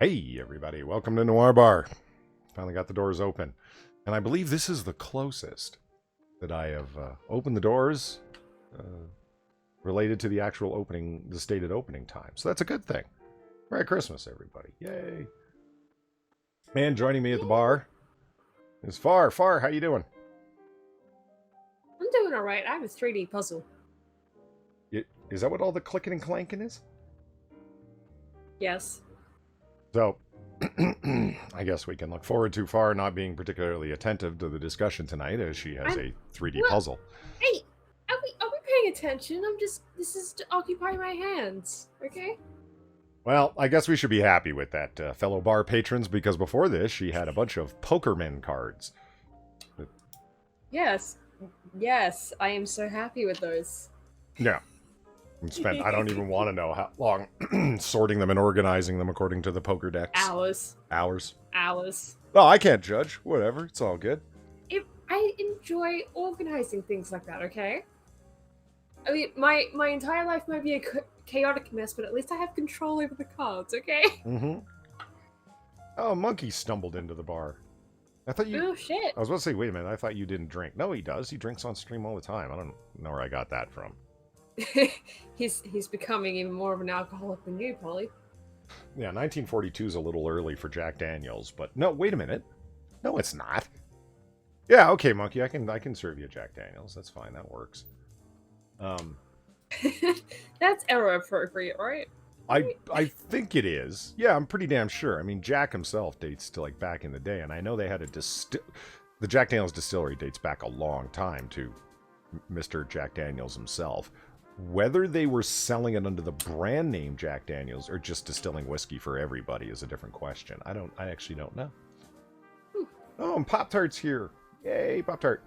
Hey, everybody. Welcome to Noir Bar. Finally got the doors open. And I believe this is the closest that I have opened the doors related to the actual opening, the stated opening time. So that's a good thing. Merry Christmas, everybody. Yay. Man, joining me at the bar is Far. Far, how you doing? I'm doing all right. I have a 3D puzzle. Is that what all the clicking and clanking is? Yes. So, I guess we can look forward to Far not being particularly attentive to the discussion tonight as she has a 3D puzzle. Hey, are we paying attention? This is to occupy my hands, okay? Well, I guess we should be happy with that, fellow bar patrons, because before this, she had a bunch of Pokerman cards. Yes. Yes, I am so happy with those. Yeah. And spent, I don't even want to know how long, sorting them and organizing them according to the poker decks. Hours. Hours. Hours. Well, I can't judge. Whatever. It's all good. I enjoy organizing things like that, okay? I mean, my entire life might be a chaotic mess, but at least I have control over the cards, okay? Mm-hmm. Oh, Monkey stumbled into the bar. I thought you... Oh, shit. I was about to say, wait a minute, I thought you didn't drink. No, he does. He drinks on stream all the time. I don't know where I got that from. He's becoming even more of an alcoholic than you, Polly. Yeah, 1942 is a little early for Jack Daniels, but no, wait a minute. No, it's not. Yeah, okay, Monkey, I can serve you Jack Daniels. That's fine. That works. That's era appropriate, right? I think it is. Yeah, I'm pretty damn sure. I mean, Jack himself dates to like back in the day, and I know they had the Jack Daniels distillery dates back a long time to Mr. Jack Daniels himself. Whether they were selling it under the brand name Jack Daniels or just distilling whiskey for everybody is a different question. I actually don't know. Oh, and Pop-Tart's here. Yay, Pop-Tart.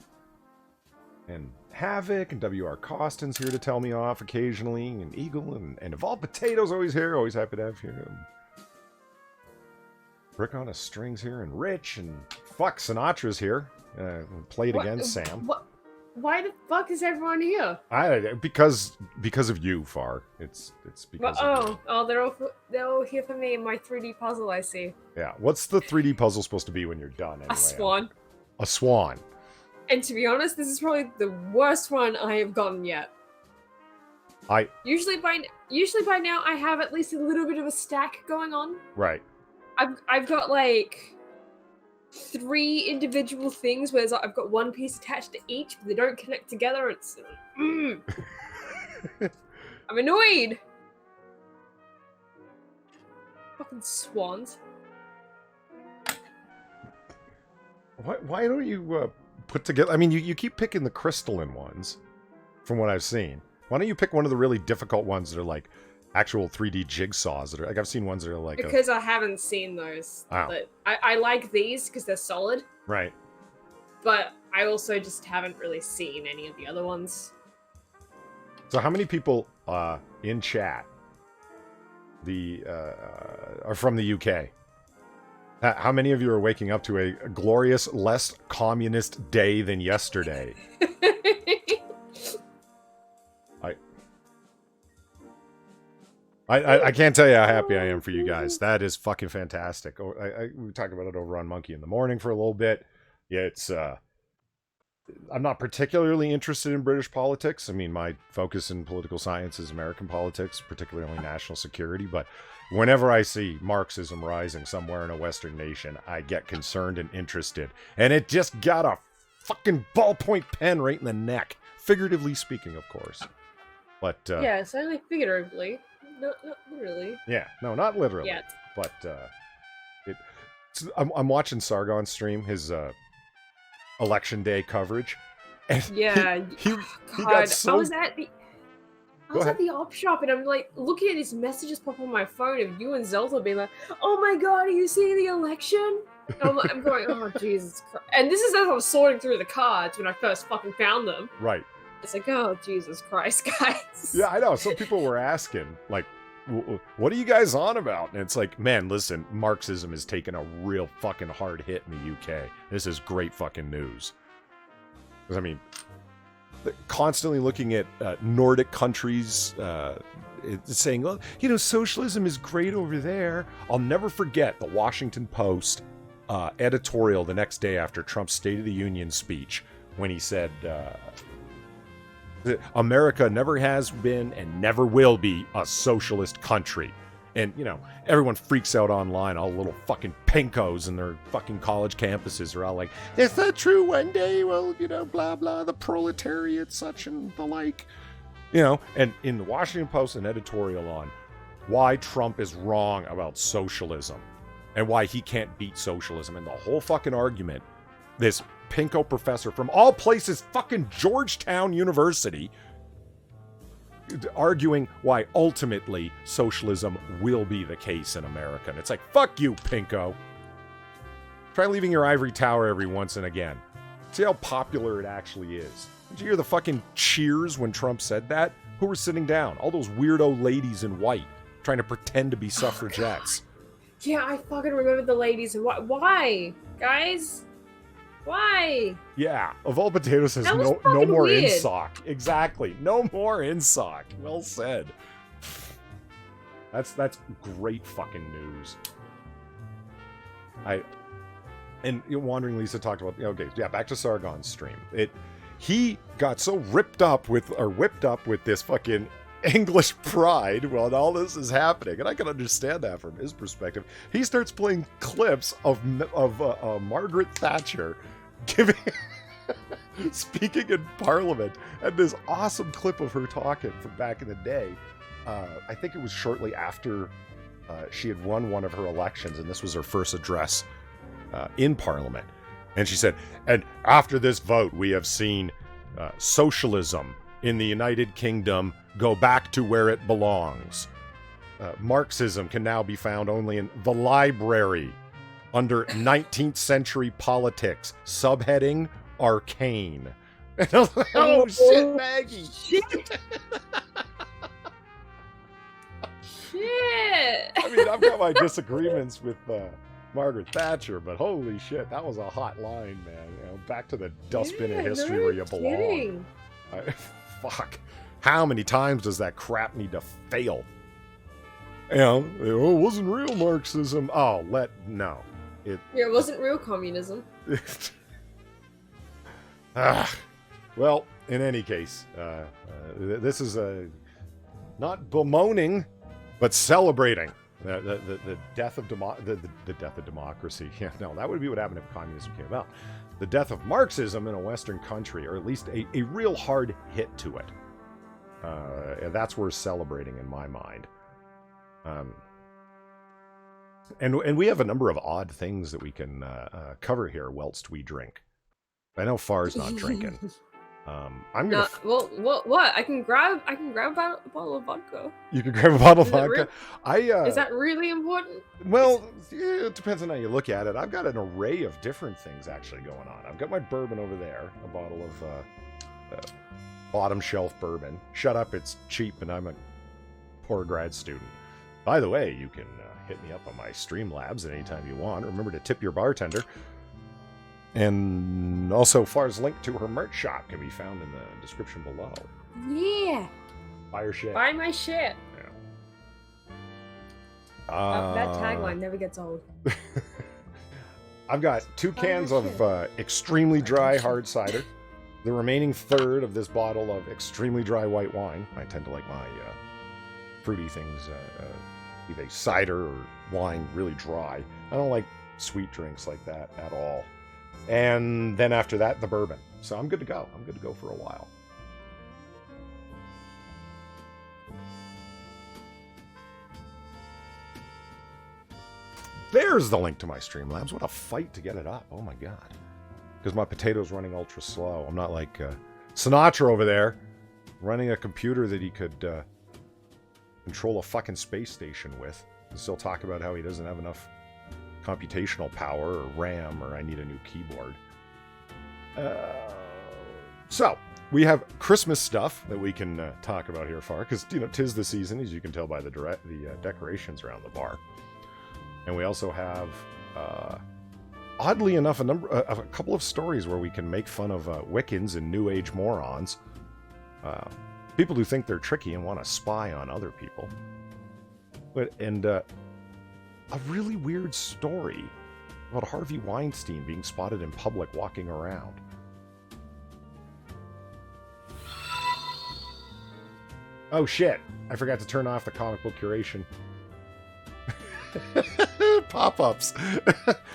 And Havoc and W.R. Costin's here to tell me off occasionally. And Eagle and Evolved Potato's always here. Always happy to have here. Rick on a Strings here. And Rich. And fuck, Sinatra's here. Played again, Sam. Why the fuck is everyone here? Because of you, Far. It's because of you. They're all here for me in my 3D puzzle, I see. Yeah. What's the 3D puzzle supposed to be when you're done anyway? A swan. A swan. And to be honest, this is probably the worst one I have gotten yet. Usually by now I have at least a little bit of a stack going on. Right. I've got like 3 individual things where I've got one piece attached to each, but they don't connect together. It's I'm annoyed. Fucking swans. Why don't you put together? I mean, you keep picking the crystalline ones, from what I've seen. Why don't you pick one of the really difficult ones that are like actual 3D jigsaws that are like I've seen ones that are like because I haven't seen those. Oh. But I like these because they're solid. Right. But I also just haven't really seen any of the other ones. So how many people in chat are from the UK? How many of you are waking up to a glorious, less communist day than yesterday? I can't tell you how happy I am for you guys. That is fucking fantastic. We talked about it over on Monkey in the Morning for a little bit. Yeah, I'm not particularly interested in British politics. I mean, my focus in political science is American politics, particularly national security. But whenever I see Marxism rising somewhere in a Western nation, I get concerned and interested. And it just got a fucking ballpoint pen right in the neck. Figuratively speaking, of course. But yes, only figuratively. Not literally. Yeah, no, not literally. Yet. But I'm watching Sargon's stream, his election day coverage. And yeah, he got so... I was at the op shop and I'm like looking at his messages pop on my phone of you and Zelda being like, "Oh my god, are you seeing the election?" And I'm going, "Oh Jesus Christ!" And this is as I was sorting through the cards when I first fucking found them. Right. It's like, oh Jesus Christ, guys. Yeah, I know. Some people were asking, like, what are you guys on about? And it's like, man, listen, Marxism has taken a real fucking hard hit in the UK. This is great fucking news. Because, I mean, constantly looking at Nordic countries saying, well, socialism is great over there. I'll never forget the Washington Post editorial the next day after Trump's State of the Union speech when he said, America never has been and never will be a socialist country. And, everyone freaks out online. All the little fucking pinkos in their fucking college campuses are all like, that's not true one day. Well, blah, blah, the proletariat, such and the like. And in the Washington Post, an editorial on why Trump is wrong about socialism and why he can't beat socialism. And the whole fucking argument, this pinko professor from all places, fucking Georgetown University, arguing why ultimately socialism will be the case in America. And it's like, fuck you, pinko. Try leaving your ivory tower every once and again. See how popular it actually is. Did you hear the fucking cheers when Trump said that? Who were sitting down? All those weirdo ladies in white trying to pretend to be suffragettes. Yeah, I fucking remember the ladies in white. Why? Guys? Why? Yeah, of all potatoes says no more INSOC. Exactly. No more INSOC. Well said. That's great fucking news. Wandering Lisa talked about, back to Sargon's stream. He got so whipped up with this fucking English pride while all this is happening, and I can understand that from his perspective. He starts playing clips of Margaret Thatcher speaking in Parliament, and this awesome clip of her talking from back in the day. I think it was shortly after she had won one of her elections, and this was her first address in Parliament. And she said, and after this vote, we have seen socialism in the United Kingdom go back to where it belongs. Marxism can now be found only in the library under 19th century politics, subheading arcane. And I was like, oh shit, Maggie. Shit. Shit. I mean, I've got my disagreements with Margaret Thatcher, but holy shit, that was a hot line, man. Back to the dustbin of history where you belong. Fuck. How many times does that crap need to fail? It wasn't real Marxism. Oh, no. It wasn't real communism. Well, in any case, this is not bemoaning, but celebrating the death of the death of democracy. Yeah, no, that would be what happened if communism came about. The death of Marxism in a Western country, or at least a real hard hit to it. That's worth celebrating in my mind. And we have a number of odd things that we can cover here whilst we drink. I know Far's not drinking. I'm gonna. What? I can grab a bottle of vodka. You can grab a bottle of vodka. Is that really important? Well, it depends on how you look at it. I've got an array of different things actually going on. I've got my bourbon over there, a bottle of bottom shelf bourbon. Shut up, it's cheap, and I'm a poor grad student. By the way, you can hit me up on my Streamlabs at any time you want. Remember to tip your bartender. And also, Far's link to her merch shop can be found in the description below. Yeah. Buy her shit. Buy my shit. Yeah. That tagline never gets old. I've got 2 cans of extremely dry hard cider. The remaining third of this bottle of extremely dry white wine. I tend to like my fruity things, be they cider or wine, really dry. I don't like sweet drinks like that at all. And then after that, the bourbon. So I'm good to go. I'm good to go for a while. There's the link to my Streamlabs. What a fight to get it up. Oh my god. Because my potato's running ultra slow. I'm not like Sinatra over there, running a computer that he could control a fucking space station with. And still talk about how he doesn't have enough computational power or RAM, or I need a new keyboard. So we have Christmas stuff that we can talk about here, Far, because 'tis the season, as you can tell by the decorations around the bar. And we also have, oddly enough, a couple of stories where we can make fun of Wiccans and New Age morons. People who think they're tricky and want to spy on other people. And a really weird story about Harvey Weinstein being spotted in public walking around. Oh shit, I forgot to turn off the comic book curation. Pop-ups.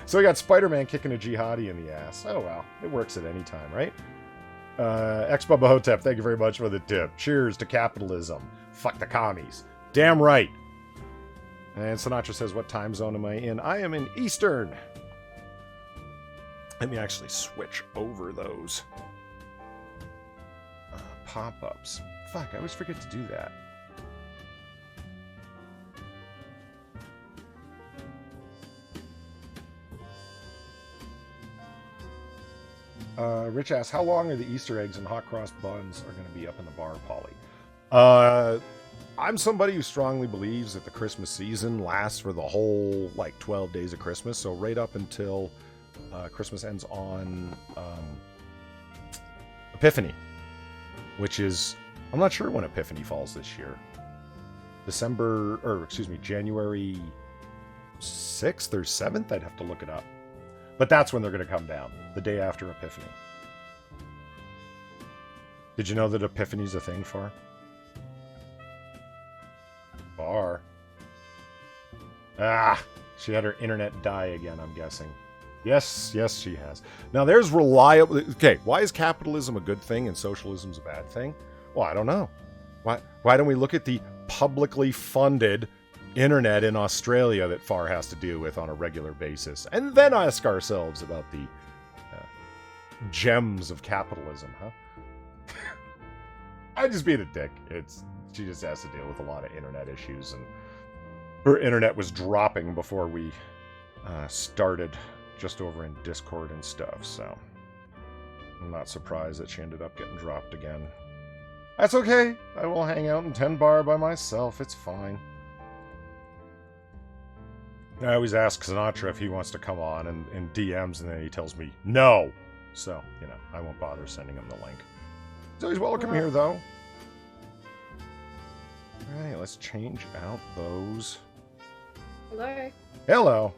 So we got Spider-Man kicking a jihadi in the ass. Oh well, it works at any time, right? Ex-Bubba Hotep, thank you very much for the tip. Cheers to capitalism. Fuck the commies. Damn right. And Sinatra says, what time zone am I in? I am in Eastern. Let me actually switch over those pop-ups. Fuck, I always forget to do that. Rich asks, how long are the Easter eggs and hot cross buns are going to be up in the bar, Polly? I'm somebody who strongly believes that the Christmas season lasts for the whole, 12 days of Christmas. So right up until Christmas ends on Epiphany, which is, I'm not sure when Epiphany falls this year. January 6th or 7th? I'd have to look it up. But that's when they're going to come down, the day after Epiphany. Did you know that Epiphany's a thing, Far? Bar. Ah, she had her internet die again, I'm guessing. Yes, she has. Now there's reliable... Okay, why is capitalism a good thing and socialism's a bad thing? Well, I don't know. Why don't we look at the publicly funded internet in Australia that Far has to deal with on a regular basis, and then ask ourselves about the gems of capitalism, huh? I just being a dick. She just has to deal with a lot of internet issues, and her internet was dropping before we started, just over in Discord and stuff, so I'm not surprised that she ended up getting dropped again. That's okay. I will hang out in 10 bar by myself. It's fine. I always ask Sinatra if he wants to come on in DMs, and then he tells me no. So, I won't bother sending him the link. He's always welcome here, though. Alright, let's change out those. Hello. Hello.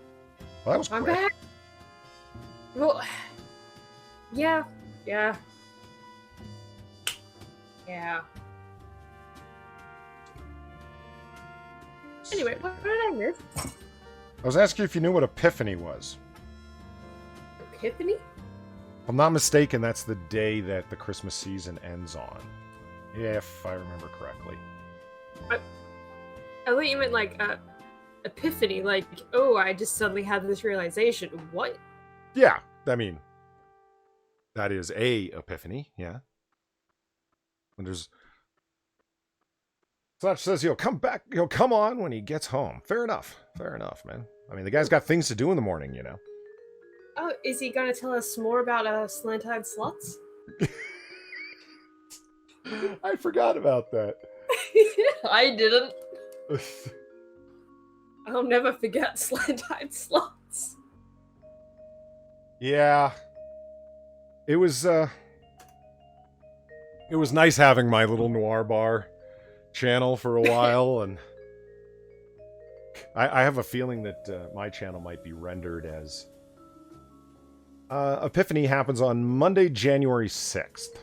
Well, that was quick. I'm back. Well, yeah. Anyway, what did I miss? I was asking if you knew what Epiphany was. Epiphany? If I'm not mistaken, that's the day that the Christmas season ends on. If I remember correctly. I thought you meant epiphany, I just suddenly had this realization. What? Yeah, I mean, that is a epiphany, yeah. And there's... Such says he'll come back, he'll come on when he gets home. Fair enough, man. I mean, the guy's got things to do in the morning, Oh, is he going to tell us more about slant-eyed sluts? I forgot about that. I didn't. I'll never forget slant-eyed sluts. Yeah. It was nice having my little Noir Bar channel for a while, and I have a feeling that my channel might be rendered as Epiphany happens on Monday, January 6th.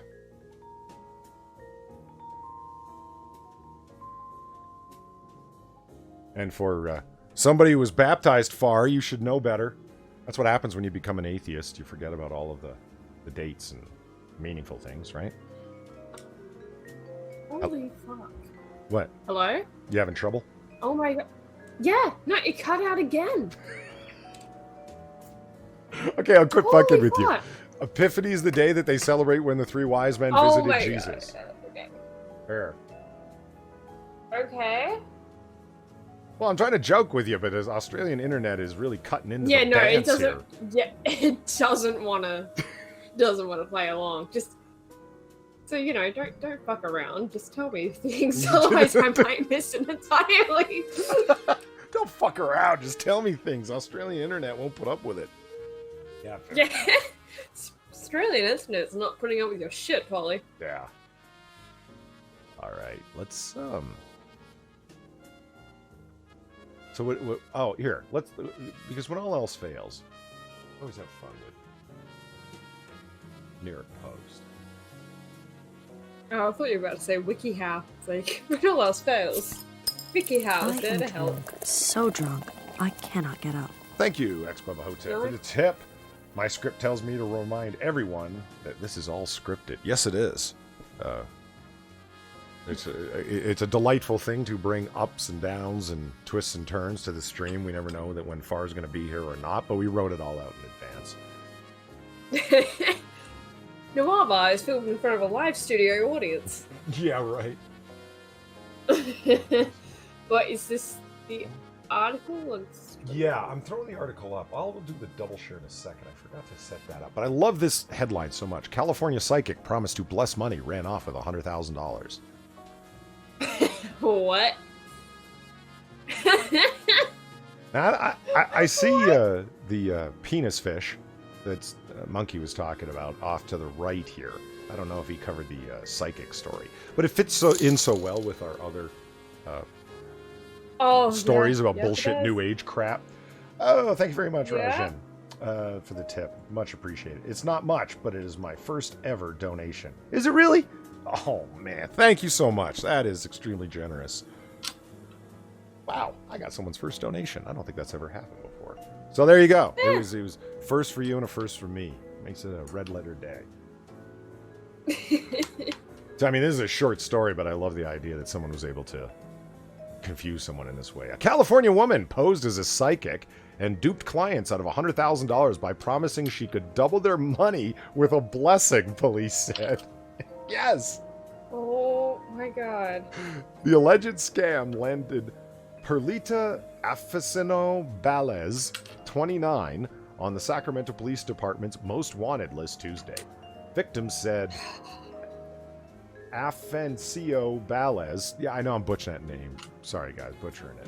And for somebody who was baptized Far, you should know better. That's what happens when you become an atheist. You forget about all of the dates and meaningful things, right? Holy fuck. What? Hello? You having trouble? Oh my god. Yeah, no, it cut out again. Okay, I'll quit fucking with fuck. you. Epiphany is the day that they celebrate when the three wise men visited Jesus. God. Okay. There. Okay. Well, I'm trying to joke with you, but the Australian internet is really cutting into the it doesn't. here. Yeah, it doesn't want to play along. Just so don't fuck around. Just tell me things, otherwise I might miss it entirely. Don't fuck around. Just tell me things. Australian internet won't put up with it. Yeah. Yeah. Australian internet's not putting up with your shit, Polly. Yeah. All right, let's So what? Oh, here. Let's because when all else fails, always have fun with near a post. Oh, I thought you were about to say WikiHow. It's like, when all else fails, WikiHow is there to help. So drunk, I cannot get up. Thank you, Ex-Bubba Hotep, for the tip. My script tells me to remind everyone that this is all scripted. Yes, it is. It's a delightful thing to bring ups and downs and twists and turns to the stream. We never know that when Far's going to be here or not, but we wrote it all out in advance. Noir Bar is filmed in front of a live studio audience. Yeah, right. But is this the article? Yeah, I'm throwing the article up. I'll do the double share in a second. I forgot to set that up. But I love this headline so much. California psychic promised to bless money, ran off with $100,000. What? Now, I see the penis fish that Monkey was talking about off to the right here. I don't know if he covered the psychic story, but it fits so well with our other stories about bullshit New Age crap. Oh, thank you very much, Rajan, for the tip. Much appreciated. It's not much, but it is my first ever donation. Is it really? Oh, man. Thank you so much. That is extremely generous. Wow. I got someone's first donation. I don't think that's ever happened before. So there you go. It was first for you and a first for me. Makes it a red letter day. So, I mean, this is a short story, but I love the idea that someone was able to confuse someone in this way. A California woman posed as a psychic and duped clients out of $100,000 by promising she could double their money with a blessing, police said. Yes! Oh my god. The alleged scam landed Perlita Aficino Balez, 29, on the Sacramento Police Department's most wanted list Tuesday. Victims said Afencio Balez, yeah, I know I'm butchering that name. Sorry, guys, butchering it.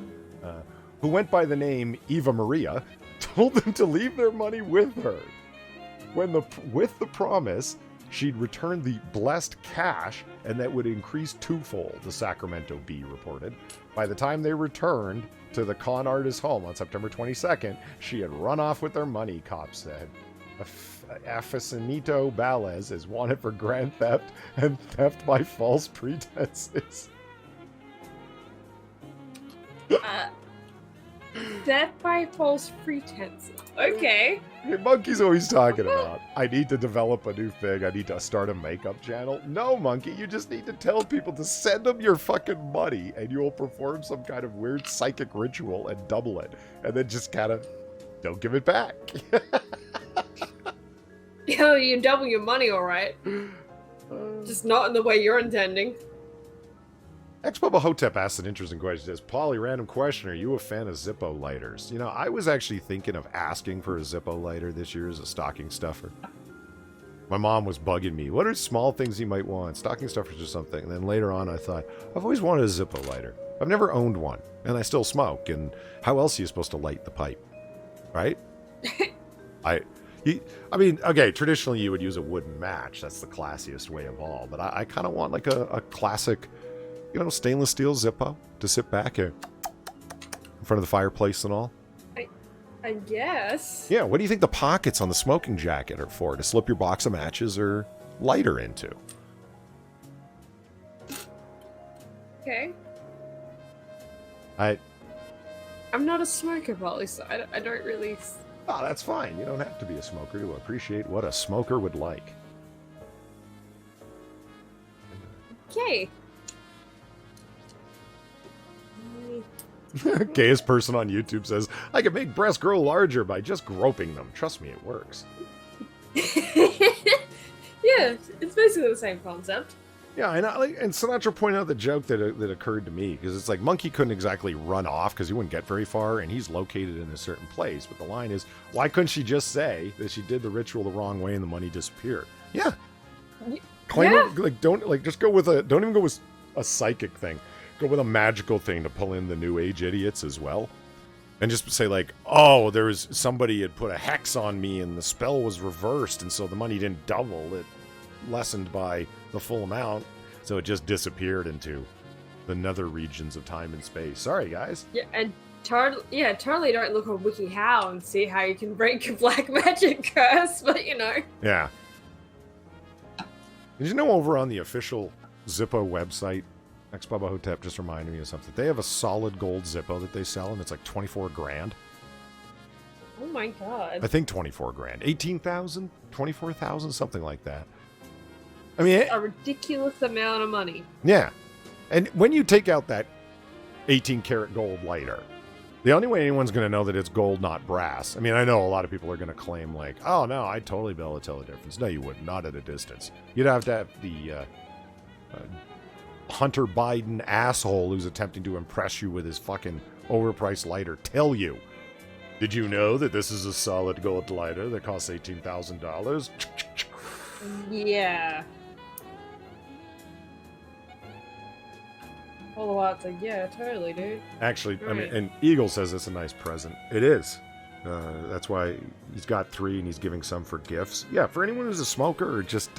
Who went by the name Eva Maria, told them to leave their money with her. With the promise she'd return the blessed cash and that would increase twofold, the Sacramento Bee reported. By the time they returned to the con artist's home on September 22nd, she had run off with their money, cops said. Aficionito Balez is wanted for grand theft and theft by false pretenses. Theft by false pretenses. Okay. Hey, Monkey's always talking about, I need to develop a new thing. I need to start a makeup channel. No, Monkey, you just need to tell people to send them your fucking money and you will perform some kind of weird psychic ritual and double it. And then just kind of don't give it back. Yeah, you double your money, alright. Just not in the way you're intending. Ex-Bubba Hotep asked an interesting question. He says, Paulie, random question. Are you a fan of Zippo lighters? You know, I was actually thinking of asking for a Zippo lighter this year as a stocking stuffer. My mom was bugging me. What are small things you might want? Stocking stuffers or something. And then later on, I thought, I've always wanted a Zippo lighter. I've never owned one. And I still smoke. And how else are you supposed to light the pipe? Right? I mean, okay, traditionally you would use a wooden match. That's the classiest way of all. But I kind of want like a classic, you know, stainless steel Zippo to sit back in front of the fireplace and all. I guess. Yeah, what do you think the pockets on the smoking jacket are for? To slip your box of matches or lighter into? Okay. I'm not a smoker, Polly, so I don't really... Oh, that's fine. You don't have to be a smoker to appreciate what a smoker would like. Okay. Gayest person on YouTube says, I can make breasts grow larger by just groping them. Trust me, it works. Yeah, it's basically the same concept. Yeah, and Sinatra pointed out the joke that occurred to me, because it's like Monkey couldn't exactly run off because he wouldn't get very far, and he's located in a certain place. But the line is, why couldn't she just say that she did the ritual the wrong way and the money disappeared? Yeah. Claim it, like, don't even go with a psychic thing. Go with a magical thing to pull in the New Age idiots as well. And just say like, oh, there was somebody had put a hex on me and the spell was reversed, and so the money didn't double. It lessened by the full amount. So it just disappeared into the nether regions of time and space. Sorry, guys. Yeah, and totally don't look on WikiHow and see how you can break a black magic curse, but you know. Yeah. Did you know over on the official Zippo website, ex-Bubba Hotep just reminded me of something. They have a solid gold Zippo that they sell, and it's like 24 grand. Oh my god. I think 24 grand. 18,000? 24,000? Something like that. I mean... a ridiculous amount of money. Yeah. And when you take out that 18 karat gold lighter, the only way anyone's going to know that it's gold, not brass. I mean, I know a lot of people are going to claim like, oh no, I'd totally be able to tell the difference. No, you wouldn't. Not at a distance. You'd have to have the Hunter Biden asshole who's attempting to impress you with his fucking overpriced lighter tell you. Did you know that this is a solid gold lighter that costs $18,000? Yeah. All the while it's like, yeah, totally, dude. Actually, Right. I mean, and Eagle says it's a nice present. It is. That's why he's got 3 and he's giving some for gifts. Yeah, for anyone who's a smoker or just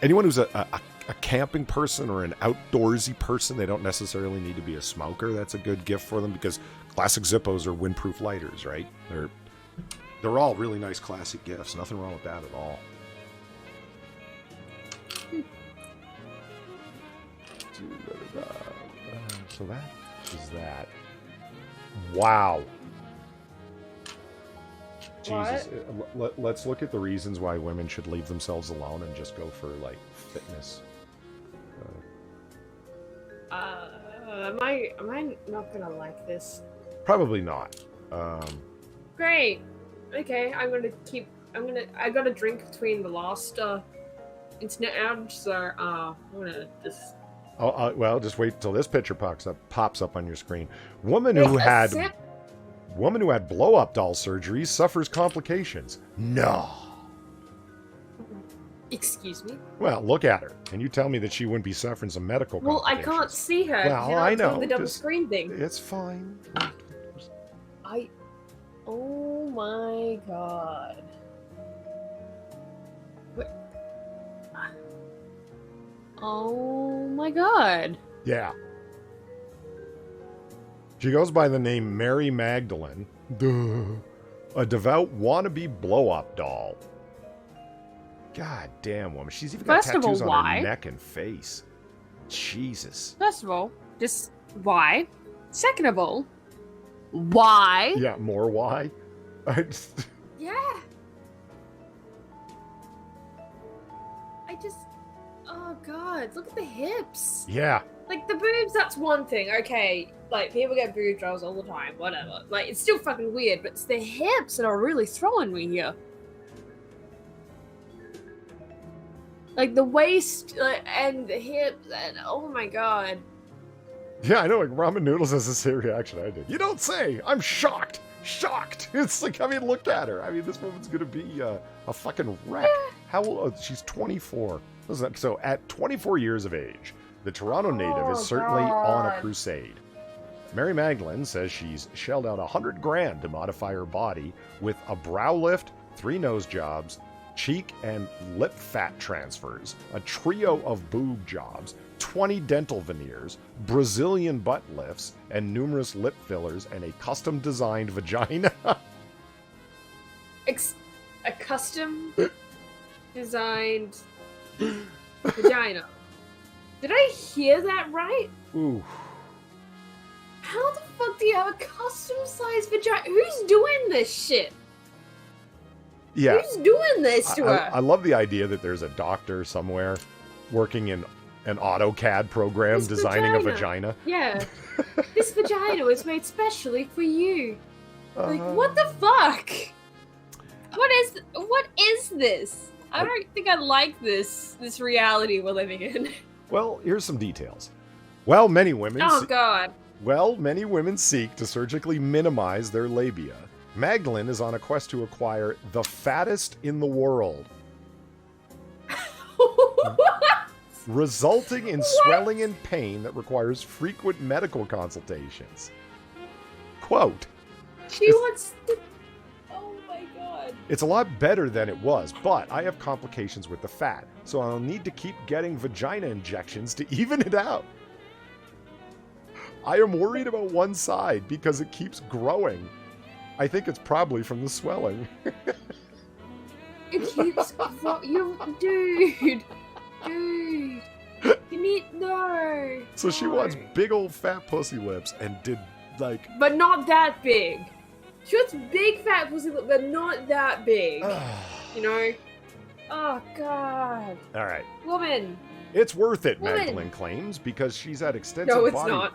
anyone who's a camping person or an outdoorsy person, they don't necessarily need to be a smoker. That's a good gift for them because classic Zippos are windproof lighters, right? They're all really nice classic gifts. Nothing wrong with that at all. So that is that. Wow. Jesus. Let's look at the reasons why women should leave themselves alone and just go for, like, fitness. Am I not gonna like this? Probably not. Great. Okay, I got a drink between the last internet outage, so I'm gonna just. Well, just wait till this picture pops up on your screen. Woman who had blow-up doll surgery suffers complications. No. Excuse me? Well, look at her. Can you tell me that she wouldn't be suffering some medical Well, I complications? can't see her. Well, You're not I doing know. the double screen thing. It's fine. Oh my god. What? Oh my god. Yeah. She goes by the name Mary Magdalene. Duh. A devout wannabe blow-up doll. God damn, woman. She's even got First of tattoos all, on why? her neck and face. Jesus. First of all, just why? Second of all, why? Yeah, more why? Yeah. Oh god, look at the hips. Yeah. Like, the boobs, that's one thing, okay. Like, people get boob jobs all the time, whatever. Like, it's still fucking weird, but it's the hips that are really throwing me here. Like, the waist and the hips, and oh my god. Yeah, I know, like, Ramen Noodles has the same reaction I did. You don't say! I'm shocked! Shocked! It's like, I mean, look at her. I mean, this woman's gonna be a fucking wreck. How old? She's 24. So, at 24 years of age, the Toronto native is certainly on a crusade. Mary Magdalene says she's shelled out $100,000 to modify her body with a brow lift, 3 nose jobs, cheek and lip fat transfers, a trio of boob jobs, 20 dental veneers, Brazilian butt lifts, and numerous lip fillers, and a custom-designed vagina. A custom designed vagina. Did I hear that right? Ooh. How the fuck do you have a custom-sized vagina? Who's doing this shit? Yeah. Who's doing this to her? I love the idea that there's a doctor somewhere working in an AutoCAD program This designing a vagina. Yeah. This vagina was made specially for you. Like, what the fuck? What is this? I don't think I like this reality we're living in. Well, here's some details. Well, many women God. many women seek to surgically minimize their labia. Magdalene is on a quest to acquire the fattest in the world, resulting in swelling and pain that requires frequent medical consultations. Quote, She wants to... Oh my god. It's a lot better than it was, but I have complications with the fat, so I'll need to keep getting vagina injections to even it out. I am worried about one side because it keeps growing. I think it's probably from the swelling. It keeps dude. You need no. So she wants big old fat pussy lips and did like, but not that big. She wants big fat pussy lips, but not that big. You know? Oh god. All right. Woman. It's worth it, Woman. Magdalene claims, because she's had extensive No, it's body... not.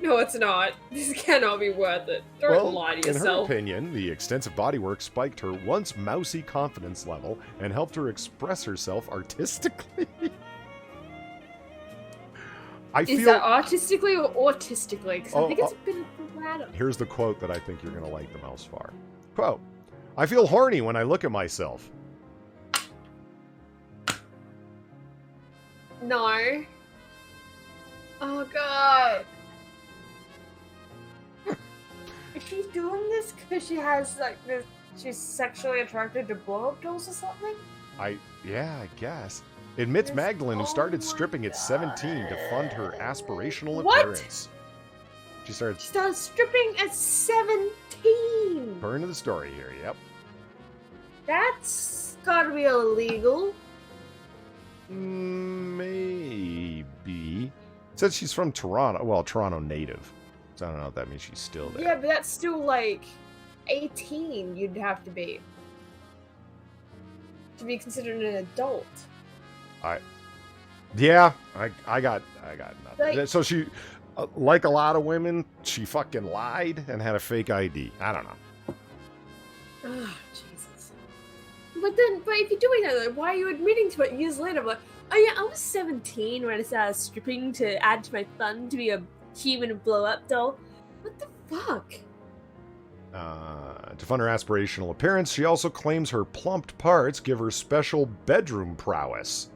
No, it's not. This cannot be worth it. Don't lie to yourself. In her opinion, the extensive bodywork spiked her once mousy confidence level and helped her express herself artistically. Is that artistically or autistically? Because I think it's a bit of the latter. Here's the quote that I think you're going to like the most far. Quote, I feel horny when I look at myself. No. Oh, God. Is she doing this because she has, like, this... She's sexually attracted to blow-up dolls or something? Yeah, I guess. Admits Magdalene, who started stripping at 17 to fund her aspirational appearance. She started stripping at 17! Burn to the story here, yep. That's gotta be illegal. Maybe. It says she's from Toronto. Well, Toronto native. So I don't know if that means she's still there. Yeah, but that's still like 18 you'd have to be considered an adult. I got nothing. Like, so she, like a lot of women, she fucking lied and had a fake ID. I don't know. Oh, Jesus. But if you're doing that, why are you admitting to it years later? I'm like, oh yeah, I was 17 when I started stripping to add to my fun to be a human blow-up doll. What the fuck? To fund her aspirational appearance, she also claims her plumped parts give her special bedroom prowess.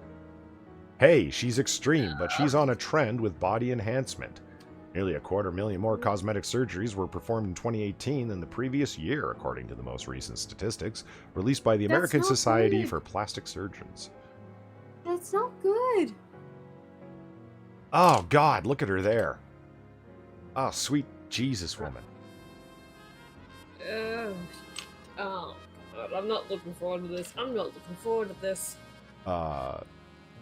Hey, she's extreme, but she's on a trend with body enhancement. Nearly 250,000 more cosmetic surgeries were performed in 2018 than the previous year, according to the most recent statistics released by the American Society for Plastic Surgeons. That's not good. Oh, God, look at her there. Oh, sweet Jesus woman. Oh, God, I'm not looking forward to this.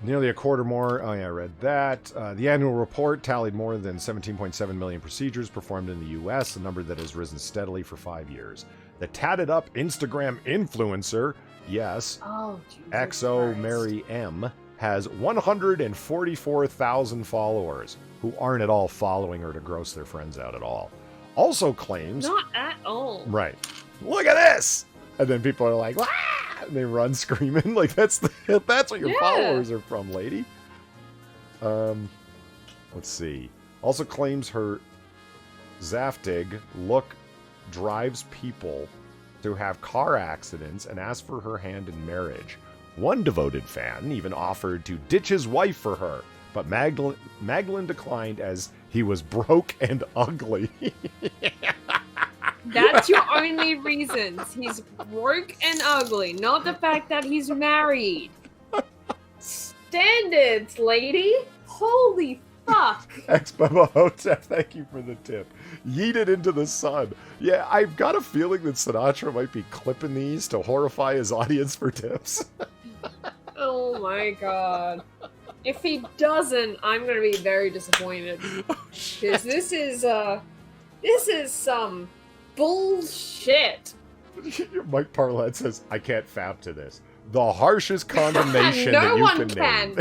Nearly a quarter more. Oh, yeah, I read that. The annual report tallied more than 17.7 million procedures performed in the U.S., a number that has risen steadily for 5 years. The tatted up Instagram influencer, yes, XO Mary M, has 144,000 followers who aren't at all following her to gross their friends out at all. Also claims... Not at all. Right. Look at this! And then people are like, "Wah!" And they run screaming. Like, that's what your followers are from, lady. Let's see. Also claims her Zaftig look drives people to have car accidents and asks for her hand in marriage. One devoted fan even offered to ditch his wife for her, but Magdalene declined as he was broke and ugly. That's your only reasons. He's broke and ugly, not the fact that he's married. Standards, lady. Holy fuck. Ex-Bubba Hotep, thank you for the tip. Yeet it into the sun. Yeah, I've got a feeling that Sinatra might be clipping these to horrify his audience for tips. Oh my god. If he doesn't, I'm gonna be very disappointed. Because this is some bullshit. Mike Parlett says, I can't fap to this. The harshest condemnation No that you one can name.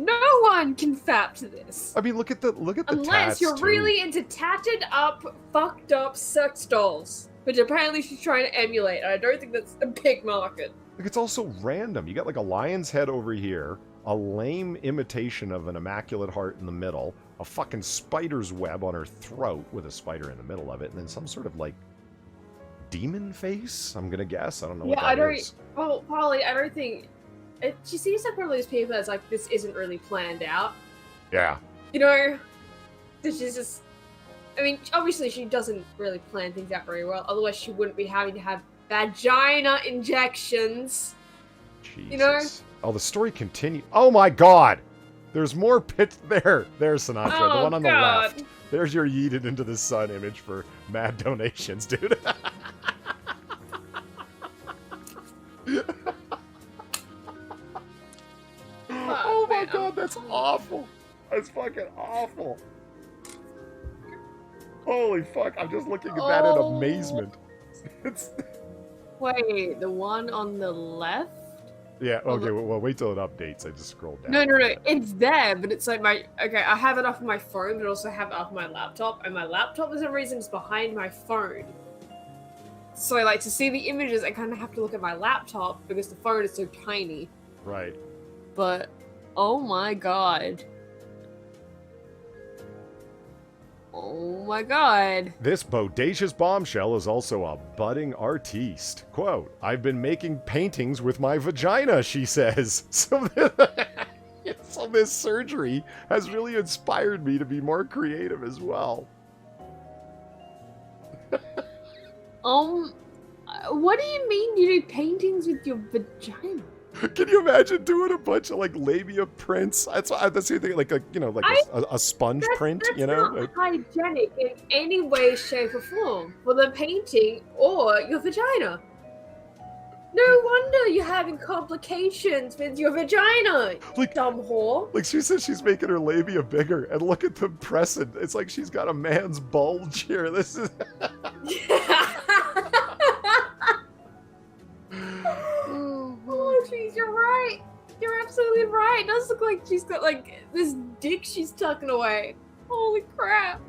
No one can fap to this. I mean, look at the Unless you're really into tatted up, fucked up sex dolls. Which apparently she's trying to emulate. I don't think that's a big market. Like, it's also random. You got like a lion's head over here, a lame imitation of an immaculate heart in the middle, a fucking spider's web on her throat with a spider in the middle of it, and then some sort of like demon face, I'm gonna guess. I don't know what that is. Well, Polly, I don't think... she seems like one of those people that's like, this isn't really planned out. Yeah. You know? This is just... I mean, obviously she doesn't really plan things out very well. Otherwise, she wouldn't be having to have vagina injections. Jesus. You know? Oh, the story continues. Oh my God! There's more pits there. There's Sinatra, Oh, the one on the God. left. There's your yeeted into the sun image for mad donations, dude. Oh my God, that's awful. That's fucking awful. Holy fuck, I'm just looking at that in amazement. It's... Wait, the one on the left? Yeah, okay, well, wait till it updates. I just scrolled down. No, it's there, but it's like okay, I have it off my phone, but also have it off my laptop, and my laptop, for some reason, is behind my phone. So, like, to see the images, I kind of have to look at my laptop, because the phone is so tiny. Right. But, oh my God. Oh my God. This bodacious bombshell is also a budding artiste. Quote, I've been making paintings with my vagina, she says. So this surgery has really inspired me to be more creative as well. What do you mean you do paintings with your vagina? Can you imagine doing a bunch of like labia prints? That's the thing, like a sponge print, you know? That's not hygienic in any way, shape, or form for the painting or your vagina. No wonder you're having complications with your vagina, dumb whore. Like she says she's making her labia bigger, and look at the pressing. It's like she's got a man's bulge here. This is. Oh, jeez, you're right. You're absolutely right. It does look like she's got, like, this dick she's tucking away. Holy crap.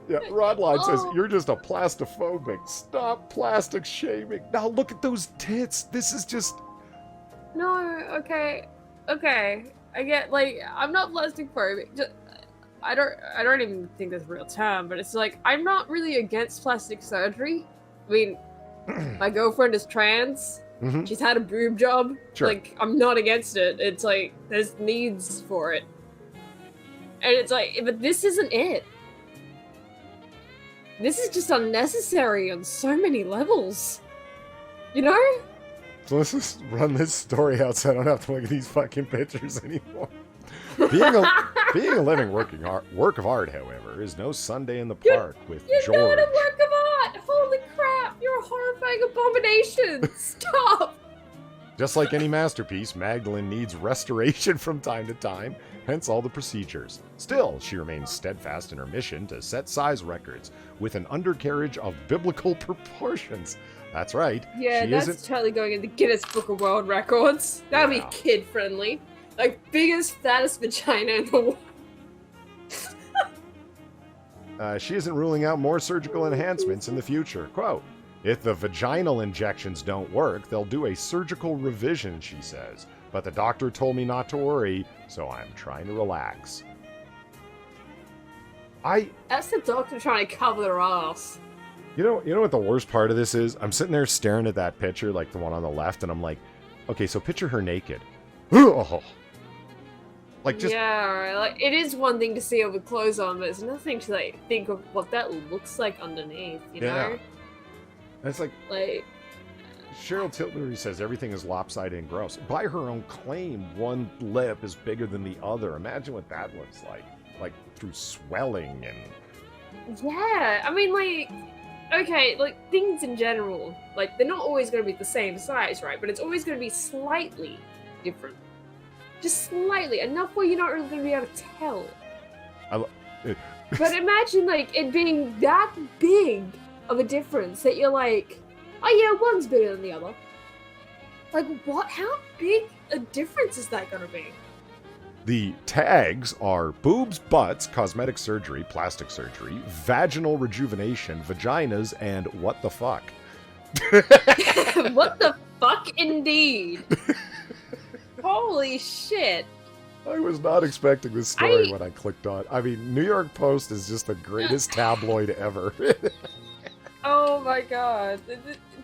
Yeah, Rodline says, you're just a plastophobic. Stop plastic shaming. Now look at those tits. This is just... No, okay. I get, like, I'm not plastic phobic. I don't even think that's a real term, but it's like, I'm not really against plastic surgery. I mean, my girlfriend is trans. Mm-hmm. She's had a boob job. Sure. Like, I'm not against it. It's like, there's needs for it. And it's like, but this isn't it. This is just unnecessary on so many levels. You know? So let's just run this story out so I don't have to look at these fucking pictures anymore. Being a living work of art, however, is no Sunday in the park with You're George. not a work of art! Holy crap! You're a horrifying abomination! Stop! Just like any masterpiece, Magdalene needs restoration from time to time, hence all the procedures. Still, she remains steadfast in her mission to set size records with an undercarriage of biblical proportions. That's right. Yeah, that's totally going in the Guinness Book of World Records. That'd be kid-friendly. Like, biggest, fattest vagina in the world. She isn't ruling out more surgical enhancements in the future. Quote, if the vaginal injections don't work, they'll do a surgical revision, she says. But the doctor told me not to worry, so I'm trying to relax. That's the doctor trying to cover their ass. You know what the worst part of this is? I'm sitting there staring at that picture, like the one on the left, and I'm like, okay, so picture her naked. Like just yeah, like it is one thing to see her with clothes on, but it's another thing to like think of what that looks like underneath. You know? And it's like Cheryl Tilbury says everything is lopsided and gross. By her own claim, one lip is bigger than the other. Imagine what that looks like through swelling and. Yeah, I mean, like, okay, like things in general, like they're not always going to be the same size, right? But it's always going to be slightly different. Just slightly, enough where you're not really going to be able to tell. But imagine, like, it being that big of a difference that you're like, oh yeah, one's bigger than the other. Like, what? How big a difference is that going to be? The tags are boobs, butts, cosmetic surgery, plastic surgery, vaginal rejuvenation, vaginas, and what the fuck. What the fuck, indeed. Holy shit. I was not expecting this story when I clicked on. I mean, New York Post is just the greatest tabloid ever. Oh my god.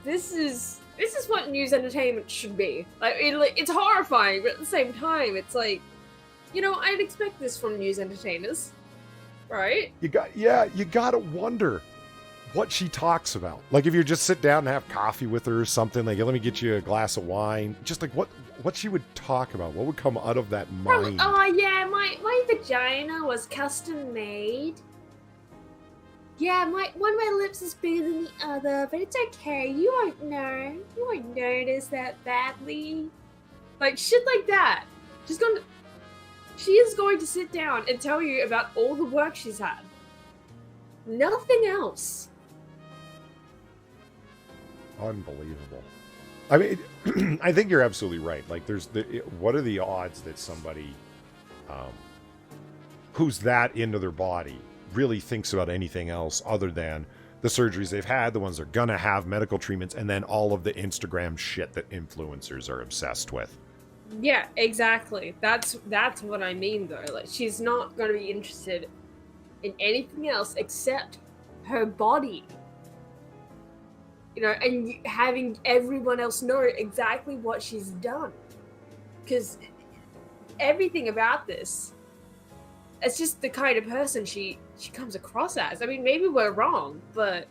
This is what news entertainment should be. Like, it's horrifying, but at the same time, it's like, you know, I'd expect this from news entertainers. Right? You gotta wonder what she talks about. Like if you just sit down and have coffee with her or something, like let me get you a glass of wine. Just like what she would talk about. What would come out of that mind? Oh yeah, my vagina was custom made. Yeah, one of my lips is bigger than the other, but it's okay. You won't know. You won't notice that badly. Like shit like that. She is going to sit down and tell you about all the work she's had. Nothing else. Unbelievable. I mean, I think you're absolutely right. Like, what are the odds that somebody who's that into their body really thinks about anything else other than the surgeries they've had, the ones they're gonna have, medical treatments, and then all of the Instagram shit that influencers are obsessed with. Yeah, exactly. That's what I mean, though. Like, she's not going to be interested in anything else except her body. You know, and having everyone else know exactly what she's done. Because everything about this, it's just the kind of person she comes across as. I mean, maybe we're wrong, but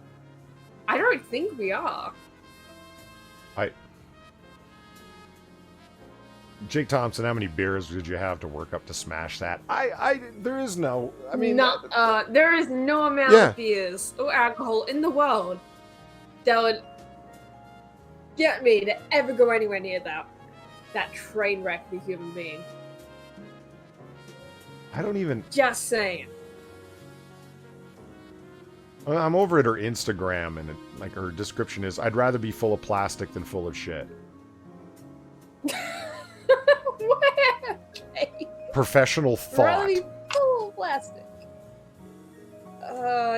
I don't think we are. Jake Thompson, how many beers did you have to work up to smash that? There is no, I mean... there is no amount of beers or alcohol in the world that would get me to ever go anywhere near that train wreck of a human being. I don't even... Just saying. I'm over at her Instagram, and like her description is, I'd rather be full of plastic than full of shit. Okay. Professional thought. Really full of plastic.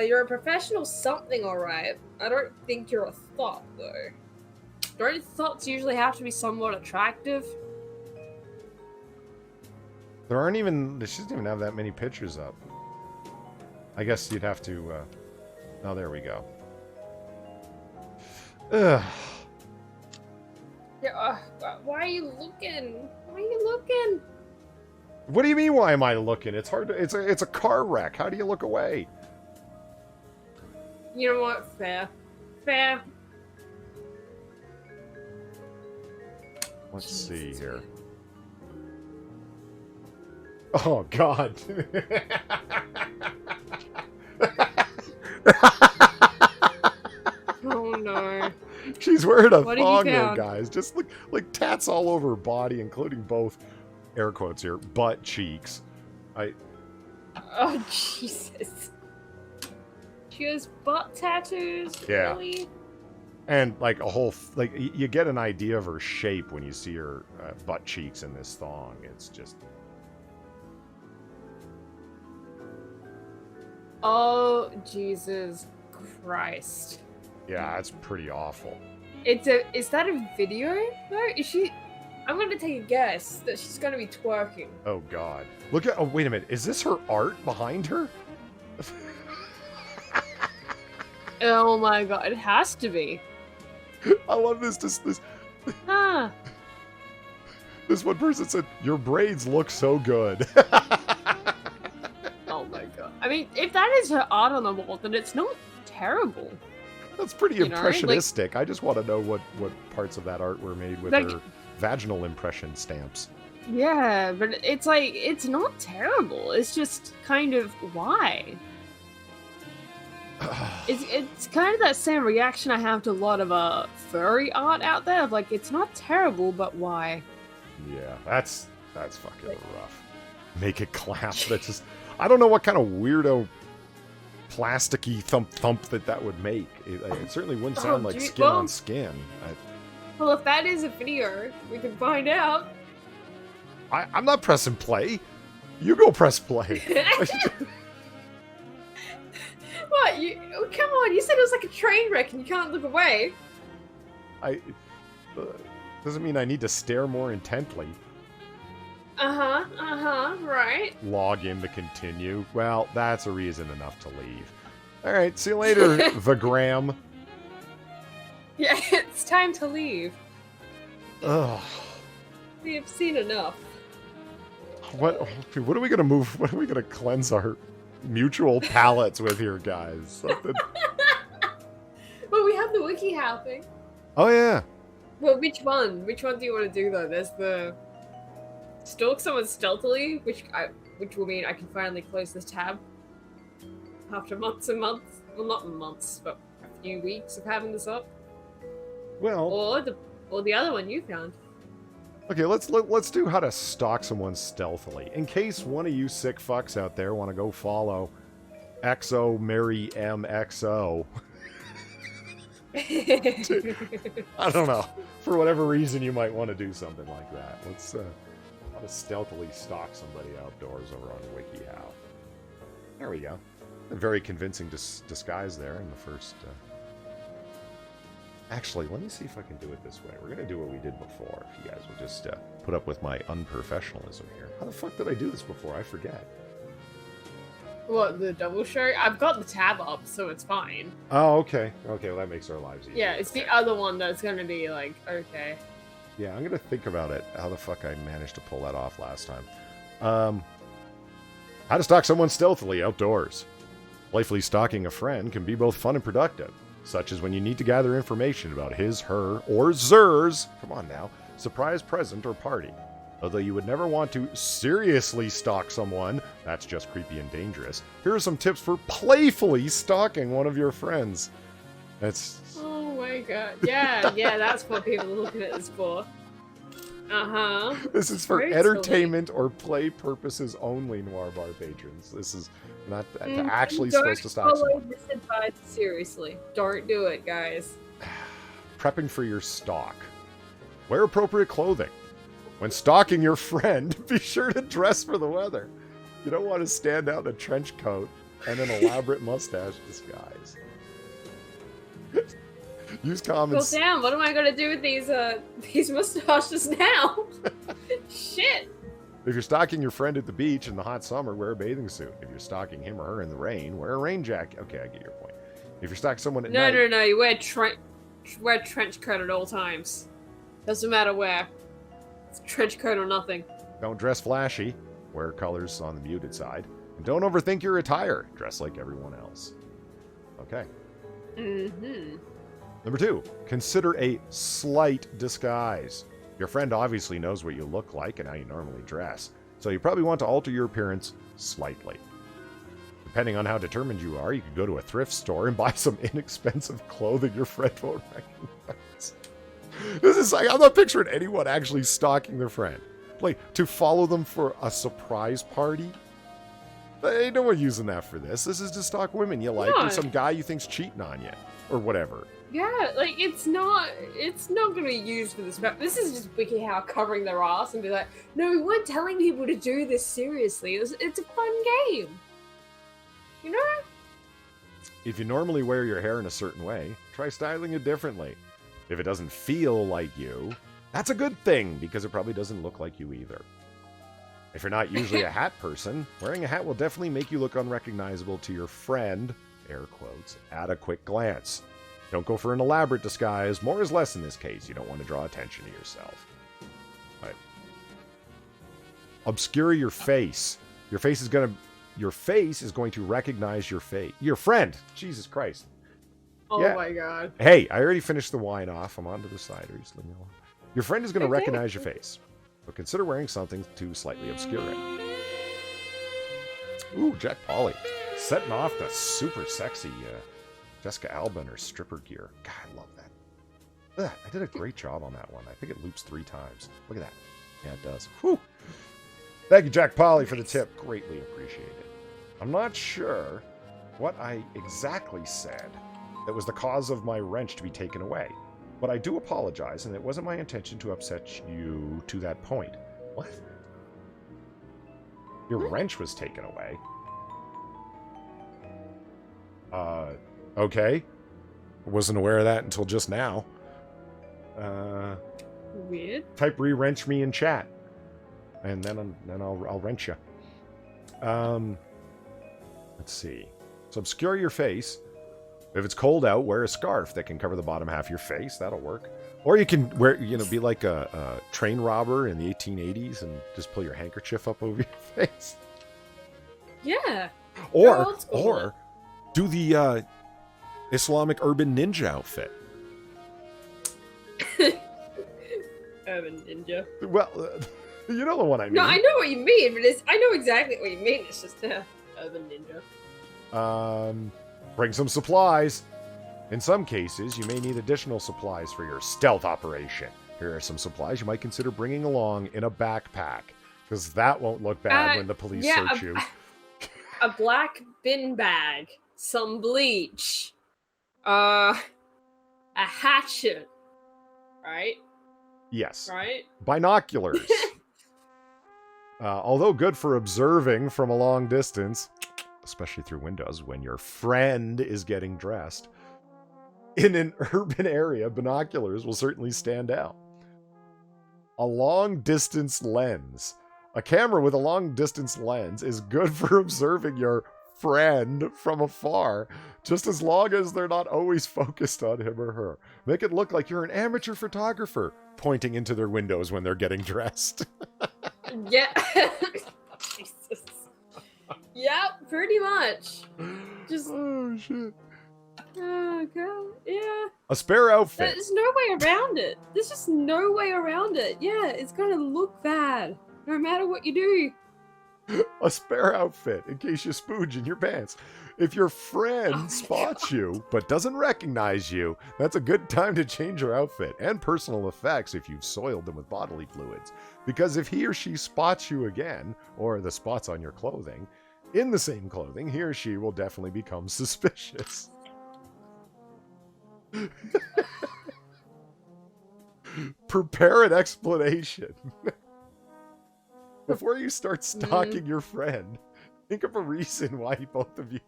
You're a professional something, alright. I don't think you're a thought, though. Don't thoughts usually have to be somewhat attractive? She doesn't even have that many pictures up. I guess you'd have to, oh, there we go. Ugh. Yeah, why are you looking? Why are you looking? What do you mean, why am I looking? It's hard to, it's a car wreck. How do you look away? You know what? Fair. Fair. Let's see here. Oh, God. Oh, no. She's wearing a thong there, guys. Just like tats all over her body, including both, air quotes here, butt cheeks. Oh, Jesus. She has butt tattoos? Yeah. Really? And like a whole, like you get an idea of her shape when you see her butt cheeks in this thong. It's just... Oh, Jesus Christ. Yeah, that's pretty awful. Is that a video though? Is she... I'm gonna take a guess that she's gonna be twerking. Oh, God. Look at... Oh, wait a minute. Is this her art behind her? Oh my God, it has to be. I love this. Ah. This one person said, "Your braids look so good." Oh my God. I mean, if that is her art on the wall, then it's not terrible. That's pretty impressionistic. I just want to know what parts of that art were made with her vaginal impression stamps. Yeah, but it's like, it's not terrible. It's just kind of, why? It's kind of that same reaction I have to a lot of furry art out there. Of like, it's not terrible, but why? Yeah, that's fucking rough. Make it clap. That's just... I don't know what kind of weirdo plasticky thump that would make. It certainly wouldn't sound like skin on skin. Well, if that is a video, we can find out. I'm not pressing play. You go press play. What? Come on, you said it was like a train wreck and you can't look away. Doesn't mean I need to stare more intently. Right. Log in to continue. Well, that's a reason enough to leave. Alright, see you later, the gram. Yeah, it's time to leave. Ugh. We have seen enough. What are we gonna move? What are we gonna cleanse our mutual palates with here, guys. Something... Well, we have the WikiHow thing. Oh, yeah. Well, which one? Which one do you want to do, though? There's the stalk someone stealthily, which will mean I can finally close this tab after months and months. Well, not months, but a few weeks of having this up. Well, or the other one you found. okay, let's do how to stalk someone stealthily. In case one of you sick fucks out there want to go follow XO Mary MXO. I don't know. For whatever reason, you might want to do something like that. Let's how to stealthily stalk somebody outdoors over on WikiHow. There we go. A very convincing disguise there in the first. Actually, let me see if I can do it this way. We're going to do what we did before. If you guys will just put up with my unprofessionalism here. How the fuck did I do this before? I forget. What, the double show? I've got the tab up, so it's fine. Oh, okay. Okay, well, that makes our lives easier. Yeah, it's the other one that's going to be like, okay. Yeah, I'm going to think about it. How the fuck I managed to pull that off last time. How to stalk someone stealthily outdoors. Playfully stalking a friend can be both fun and productive, such as when you need to gather information about his, her, or zers, come on now, surprise present or party. Although you would never want to seriously stalk someone, that's just creepy and dangerous, here are some tips for playfully stalking one of your friends. That's... Oh my god. Yeah, that's what people are looking at this for. Uh-huh. This is for entertainment or play purposes only, Noir Bar patrons. This is not actually supposed to stalk someone. Don't follow this advice seriously. Don't do it, guys. Prepping for your stalk. Wear appropriate clothing. When stalking your friend, be sure to dress for the weather. You don't want to stand out in a trench coat and an elaborate mustache disguise. Use common sense. Well, damn, what am I going to do with these mustaches now? Shit. If you're stalking your friend at the beach in the hot summer, wear a bathing suit. If you're stalking him or her in the rain, wear a rain jacket. Okay, I get your point. If you're stalking someone at night... No, you wear trench coat at all times. Doesn't matter where. It's trench coat or nothing. Don't dress flashy. Wear colors on the muted side. And don't overthink your attire. Dress like everyone else. Okay. Mm-hmm. Number 2, consider a slight disguise. Your friend obviously knows what you look like and how you normally dress, so you probably want to alter your appearance slightly. Depending on how determined you are, you could go to a thrift store and buy some inexpensive clothing your friend won't recognize. This is like, I'm not picturing anyone actually stalking their friend. Like, to follow them for a surprise party? Ain't no one using that for this. This is to stalk women you like or some guy you think's cheating on you. Or whatever. Yeah, like, it's not going to be used for this. This is just WikiHow covering their ass and be like, no, we weren't telling people to do this seriously. It's a fun game. You know? If you normally wear your hair in a certain way, try styling it differently. If it doesn't feel like you, that's a good thing, because it probably doesn't look like you either. If you're not usually a hat person, wearing a hat will definitely make you look unrecognizable to your friend, air quotes, at a quick glance. Don't go for an elaborate disguise. More is less in this case. You don't want to draw attention to yourself. Right. Obscure your face. Your face is going to recognize your face. Your friend. Jesus Christ. Oh yeah. My god. Hey, I already finished the wine off. I'm on to the cider. Just leave me alone. Your friend is going to recognize your face. So consider wearing something to slightly obscure it. Ooh, Jack Polly. Setting off the super sexy Jessica Alba in her stripper gear. God, I love that. Ugh, I did a great job on that one. I think it loops 3 times. Look at that. Yeah, it does. Whew. Thank you, Jack Polly, for the tip. Greatly appreciated. I'm not sure what I exactly said that was the cause of my wrench to be taken away, but I do apologize, and it wasn't my intention to upset you to that point. What? Your wrench was taken away? Okay. I wasn't aware of that until just now. Weird. Type re-wrench me in chat, and then I'll wrench you. Let's see. So obscure your face. If it's cold out, wear a scarf that can cover the bottom half of your face. That'll work. Or you can wear, be like a train robber in the 1880s and just pull your handkerchief up over your face. Yeah. Or do the Islamic urban ninja outfit. Urban ninja. Well, you know the one I mean. No, I know what you mean, but I know exactly what you mean. It's just urban ninja. Bring some supplies. In some cases, you may need additional supplies for your stealth operation. Here are some supplies you might consider bringing along in a backpack, because that won't look bad when the police search you. A black bin bag, some bleach, a hatchet, right? Yes. Right? Binoculars. Although good for observing from a long distance, especially through windows when your friend is getting dressed, in an urban area, binoculars will certainly stand out. A long-distance lens. A camera with a long-distance lens is good for observing your friend from afar, just as long as they're not always focused on him or her. Make it look like you're an amateur photographer pointing into their windows when they're getting dressed. Yeah. Jesus. Yep, pretty much. Just. Oh, shit. Oh, God. Yeah. A spare outfit. There's no way around it. There's just no way around it. Yeah, it's gonna look bad, no matter what you do. A spare outfit in case you spooge in your pants. If your friend spots you but doesn't recognize you, that's a good time to change your outfit and personal effects if you've soiled them with bodily fluids. Because if he or she spots you again, or the spots on your clothing, in the same clothing, he or she will definitely become suspicious. Prepare an explanation. Before you start stalking your friend, think of a reason why both of you...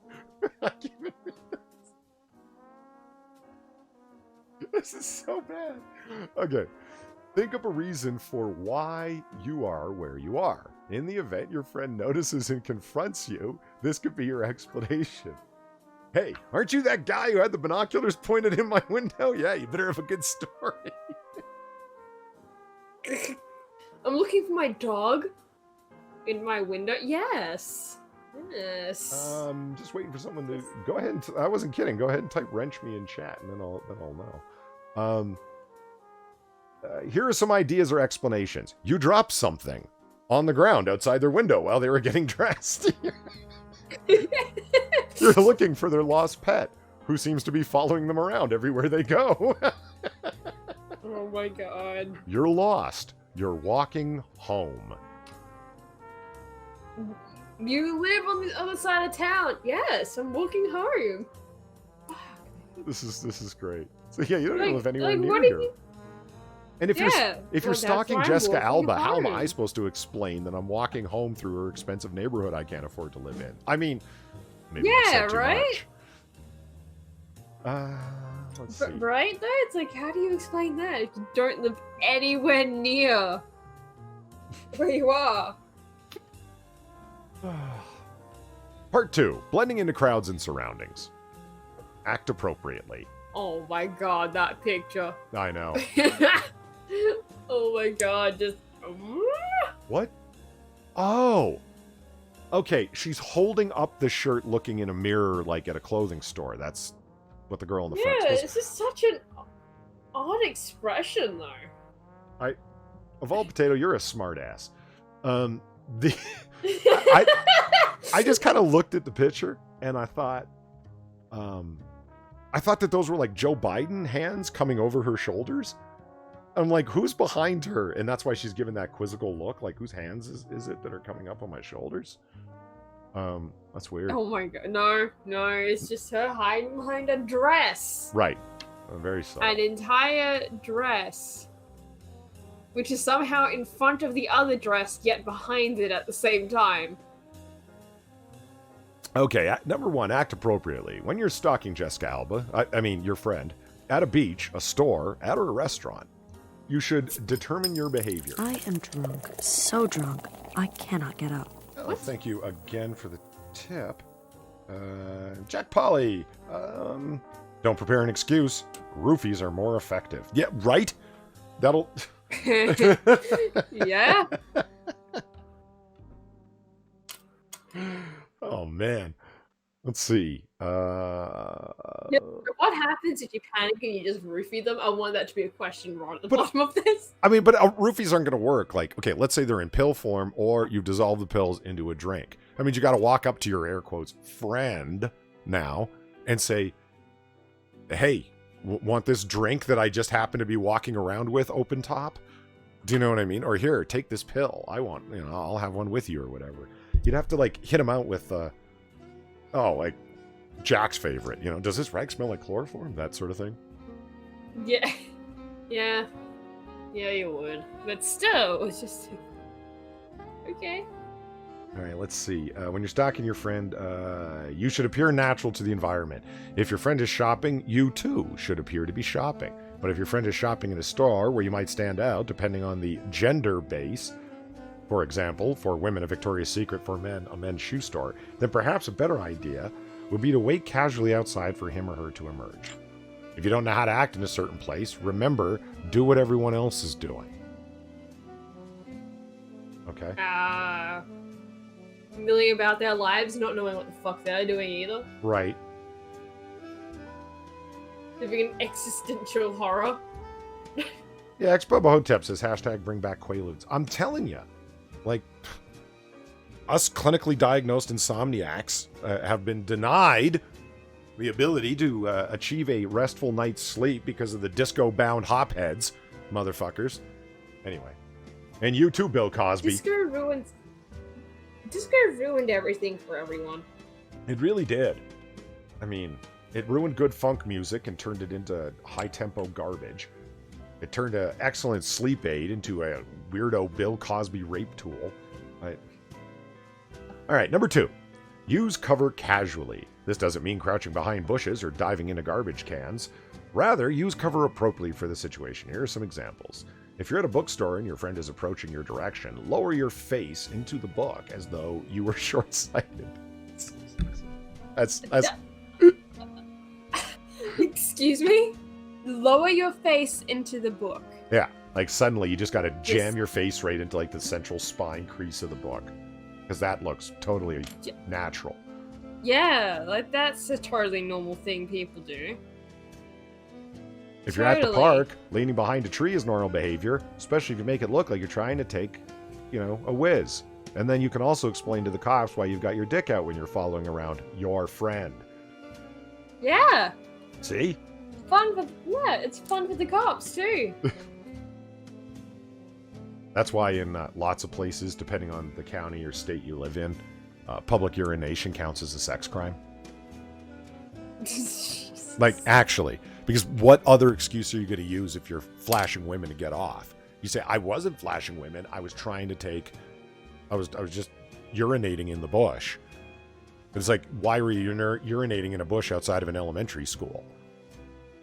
This is so bad. Okay. Think of a reason for why you are where you are. In the event your friend notices and confronts you, this could be your explanation. Hey, aren't you that guy who had the binoculars pointed in my window? Yeah, you better have a good story. I'm looking for my dog in my window. Yes. Yes. Just waiting for someone to go ahead and I wasn't kidding. Go ahead and type wrench me in chat and then I'll know. Here are some ideas or explanations. You dropped something on the ground outside their window while they were getting dressed. You're looking for their lost pet, who seems to be following them around everywhere they go. Oh my god. You're lost. You're walking home. You live on the other side of town. Yes, I'm walking home. This is great. So yeah, you don't Like- live anywhere like, near what do here. you- And if Yeah, you're well, that's stalking why I'm Jessica walking Alba, how am home. I supposed to explain that I'm walking home through her expensive neighborhood I can't afford to live in? I mean, maybe I Yeah, said too right? much. Let's see. Right though? It's like, how do you explain that if you don't live anywhere near where you are? Part 2. Blending into crowds and surroundings. Act appropriately. Oh my god, that picture. I know. Oh my god, just. What? Oh. Okay, she's holding up the shirt looking in a mirror like at a clothing store. That's what the girl in the front Yeah, is. it's just such an odd expression though. Of all potato, you're a smartass. I just kind of looked at the picture and I thought that those were like Joe Biden hands coming over her shoulders. I'm like, who's behind her? And that's why she's given that quizzical look. Like, whose hands is it that are coming up on my shoulders? That's weird. Oh my god, no, it's just her hiding behind a dress. Right. Very subtle. An entire dress. Which is somehow in front of the other dress, yet behind it at the same time. Okay, number 1, act appropriately. When you're stalking Jessica Alba, I mean your friend, at a beach, a store, at a restaurant, you should determine your behavior. I am drunk, so drunk, I cannot get up. Oh, thank you again for the tip. Jack Polly, don't prepare an excuse. Roofies are more effective. Yeah, right? That'll... Yeah? Oh, man. Let's see. Yeah, what happens if you panic and you just roofie them? I want that to be a question right at the bottom of this. I mean, but roofies aren't going to work. Like, okay, let's say they're in pill form, or you've dissolved the pills into a drink. I mean, you got to walk up to your air quotes friend now and say, "Hey, want this drink that I just happen to be walking around with open top? Do you know what I mean? Or here, take this pill. I want, I'll have one with you or whatever." You'd have to like hit them out with, like Jack's favorite. Does this rag smell like chloroform? That sort of thing. Yeah, yeah, you would. But still, it's just okay. All right, let's see. When you're stalking your friend, you should appear natural to the environment. If your friend is shopping, you too should appear to be shopping. But if your friend is shopping in a store where you might stand out, depending on the gender base, for example, for women a Victoria's Secret, for men a men's shoe store, then perhaps a better idea would be to wait casually outside for him or her to emerge. If you don't know how to act in a certain place, remember, do what everyone else is doing. Okay? Milling about their lives, not knowing what the fuck they're doing either. Right. Living in existential horror. Yeah, Ex-Bubba Hotep says, #bring back Quaaludes. I'm telling you, like, us clinically diagnosed insomniacs have been denied the ability to achieve a restful night's sleep because of the disco-bound hopheads, motherfuckers. Anyway. And you too, Bill Cosby. Disco ruined everything for everyone. It really did. I mean, it ruined good funk music and turned it into high-tempo garbage. It turned an excellent sleep aid into a weirdo Bill Cosby rape tool. All right, number 2. Use cover casually. This doesn't mean crouching behind bushes or diving into garbage cans. Rather, use cover appropriately for the situation. Here are some examples. If you're at a bookstore and your friend is approaching your direction, lower your face into the book as though you were short-sighted. That's Excuse me? Lower your face into the book. Yeah, like suddenly you just got to jam your face right into like the central spine crease of the book. Because that looks totally natural. Yeah, like that's a totally normal thing people do. If you're at the park, leaning behind a tree is normal behavior, especially if you make it look like you're trying to take, a whiz. And then you can also explain to the cops why you've got your dick out when you're following around your friend. Yeah. See? It's fun for the cops too. That's why in lots of places, depending on the county or state you live in, public urination counts as a sex crime. Like, actually. Because what other excuse are you going to use if you're flashing women to get off? You say, I wasn't flashing women. I was trying to take... I was just urinating in the bush. It's like, why were you urinating in a bush outside of an elementary school?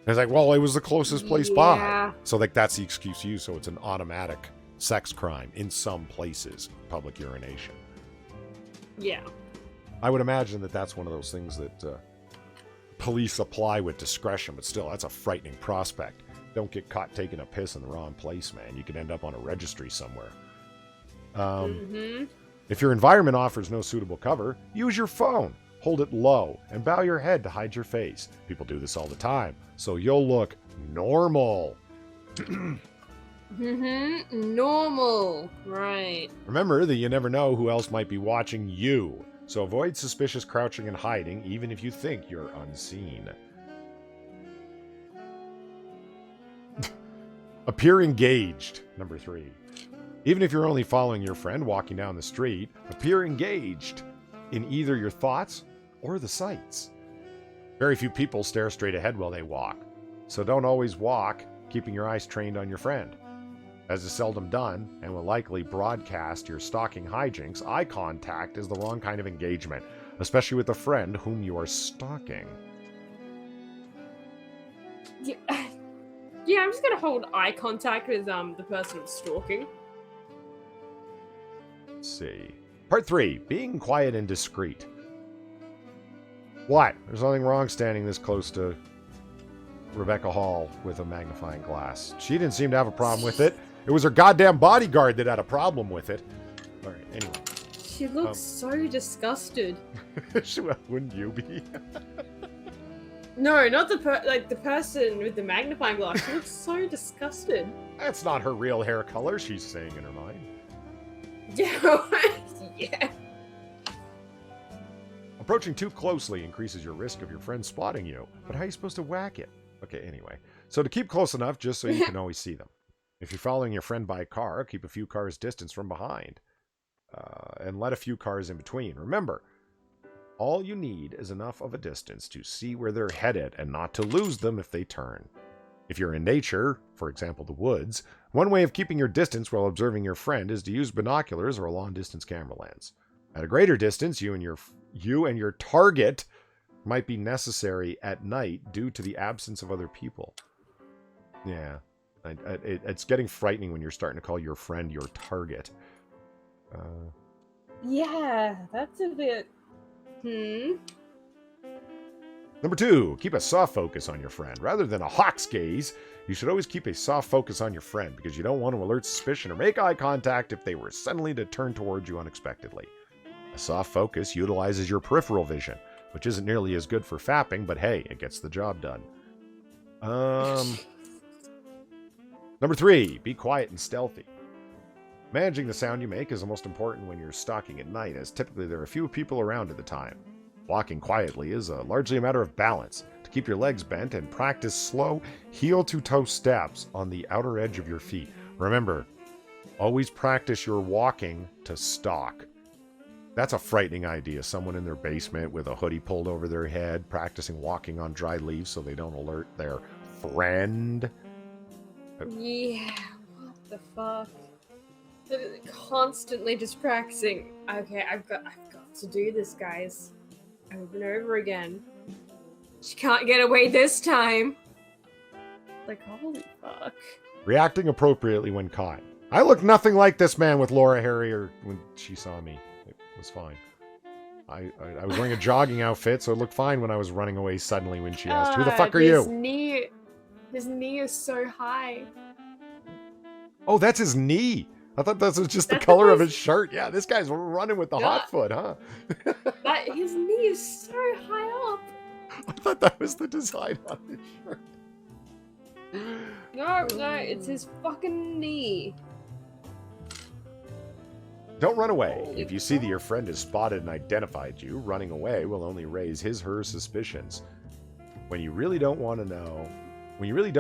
And it's like, well, it was the closest place by. So, like, that's the excuse used. So it's an automatic sex crime in some places, public urination. Yeah. I would imagine that that's one of those things that police apply with discretion, but still, that's a frightening prospect. Don't get caught taking a piss in the wrong place, man. You could end up on a registry somewhere. If your environment offers no suitable cover, use your phone. Hold it low and bow your head to hide your face. People do this all the time, so you'll look normal. Normal. Right. Remember that you never know who else might be watching you, so avoid suspicious crouching and hiding, even if you think you're unseen. Appear engaged, number 3. Even if you're only following your friend walking down the street, appear engaged in either your thoughts or the sights. Very few people stare straight ahead while they walk, so don't always walk keeping your eyes trained on your friend. As is seldom done, and will likely broadcast your stalking hijinks, eye contact is the wrong kind of engagement, especially with a friend whom you are stalking. Yeah, I'm just gonna hold eye contact with the person I'm stalking. Let's see. Part 3. Being quiet and discreet. What? There's nothing wrong standing this close to Rebecca Hall with a magnifying glass. She didn't seem to have a problem with it. It was her goddamn bodyguard that had a problem with it. All right, anyway. She looks so disgusted. Wouldn't you be? No, not the person with the magnifying glass. She looks so disgusted. That's not her real hair color, she's saying in her mind. Yeah. Yeah. Approaching too closely increases your risk of your friend spotting you. But how are you supposed to whack it? Okay, anyway. So to keep close enough just so you can always see them. If you're following your friend by car, keep a few cars distance from behind. And let a few cars in between. Remember, all you need is enough of a distance to see where they're headed and not to lose them if they turn. If you're in nature, for example the woods, one way of keeping your distance while observing your friend is to use binoculars or a long-distance camera lens. At a greater distance, you and your target might be necessary at night due to the absence of other people. Yeah, it's getting frightening when you're starting to call your friend your target. Yeah, that's a bit... Number 2, keep a soft focus on your friend. Rather than a hawk's gaze, you should always keep a soft focus on your friend because you don't want to alert suspicion or make eye contact if they were suddenly to turn towards you unexpectedly. A soft focus utilizes your peripheral vision, which isn't nearly as good for fapping, but hey, it gets the job done. Number 3, be quiet and stealthy. Managing the sound you make is the most important when you're stalking at night, as typically there are few people around at the time. Walking quietly is largely a matter of balance. To keep your legs bent and practice slow heel-to-toe steps on the outer edge of your feet. Remember, always practice your walking to stalk. That's a frightening idea. Someone in their basement with a hoodie pulled over their head, practicing walking on dry leaves so they don't alert their friend. Yeah, what the fuck? Constantly just practicing. Okay, I've got to do this, guys. Over and over again. She can't get away this time. Like, holy fuck. Reacting appropriately when caught. I look nothing like this man with Laura Harrier when she saw me. It was fine. I was wearing a jogging outfit, so it looked fine when I was running away suddenly when she asked, "Who the fuck are you?" His knee is so high. Oh, that's his knee. I thought that was just the color of his shirt. Yeah, this guy's running with the hot foot, huh? His knee is so high up. I thought that was the design on his shirt. No, it's his fucking knee. Don't run away. If you see that your friend has spotted and identified you, running away will only raise his/her suspicions. When you really don't want to know, when you really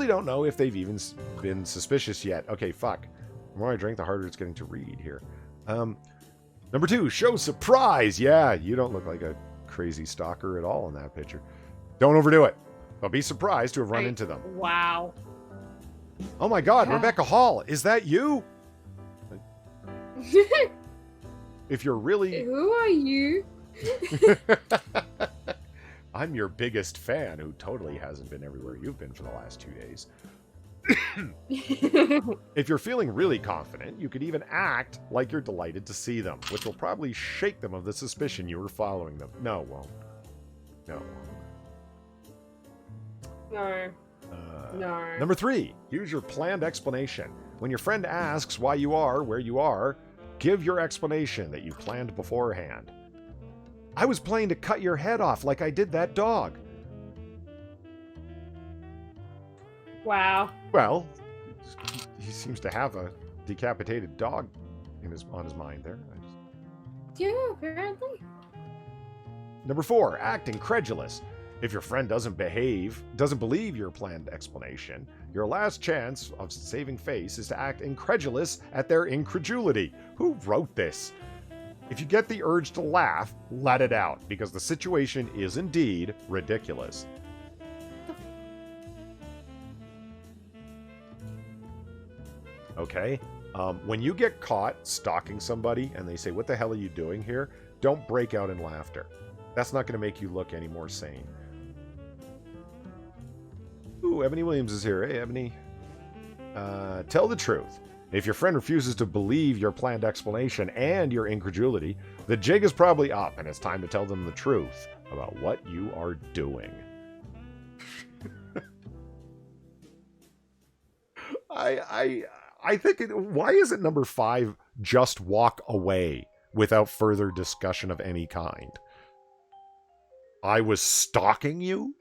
don't know if they've even been suspicious yet. Okay, fuck. The more I drink, the harder it's getting to read here. Number 2, show surprise. Yeah, you don't look like a crazy stalker at all in that picture. Don't overdo it. But be surprised to have run into them. Wow. Oh my God, Rebecca Hall, is that you? If you're really... Who are you? I'm your biggest fan who totally hasn't been everywhere you've been for the last 2 days. If you're feeling really confident, you could even act like you're delighted to see them, which will probably shake them of the suspicion you were following them. No, it won't. No, it won't. No. No. Number 3, use your planned explanation. When your friend asks why you are where you are, give your explanation that you planned beforehand. I was planning to cut your head off like I did that dog. Wow. Well, he seems to have a decapitated dog on his mind there. Yeah, apparently. Number 4, act incredulous. If your friend doesn't believe your planned explanation, your last chance of saving face is to act incredulous at their incredulity. Who wrote this? If you get the urge to laugh, let it out, because the situation is indeed ridiculous. Okay? When you get caught stalking somebody and they say, "What the hell are you doing here?" Don't break out in laughter. That's not going to make you look any more sane. Ooh, Ebony Williams is here. Hey, Ebony. Tell the truth. If your friend refuses to believe your planned explanation and your incredulity, the jig is probably up and it's time to tell them the truth about what you are doing. I think, why is it number 5, just walk away? without further discussion of any kind. I was stalking you?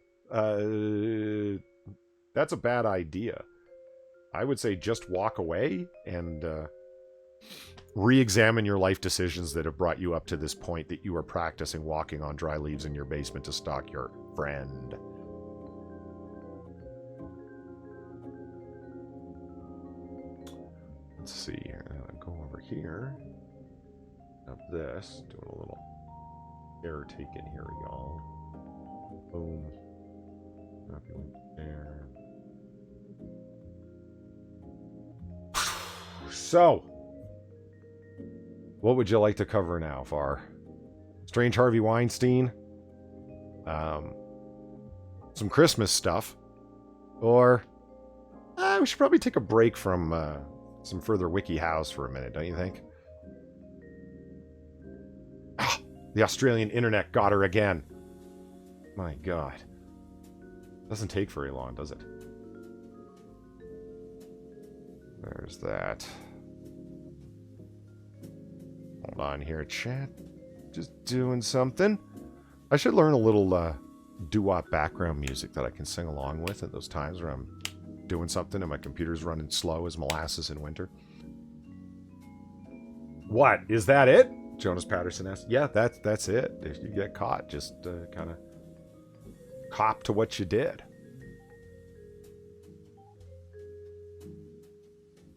That's a bad idea. I would say just walk away and re-examine your life decisions that have brought you up to this point that you are practicing walking on dry leaves in your basement to stalk your friend. Let's see here. Go over here. Up this. Doing a little error taken here, y'all. Boom. Copy link there. So, what would you like to cover now, Far? Strange Harvey Weinstein? Some Christmas stuff? Or, we should probably take a break from some further WikiHows for a minute, don't you think? Ah, the Australian internet got her again. My God. Doesn't take very long, does it? There's that. Hold on here, chat. Just doing something. I should learn a little doo-wop background music that I can sing along with at those times where I'm doing something and my computer's running slow as molasses in winter. What? Is that it? Jonas Patterson asked. Yeah, that's it. If you get caught, just kind of cop to what you did.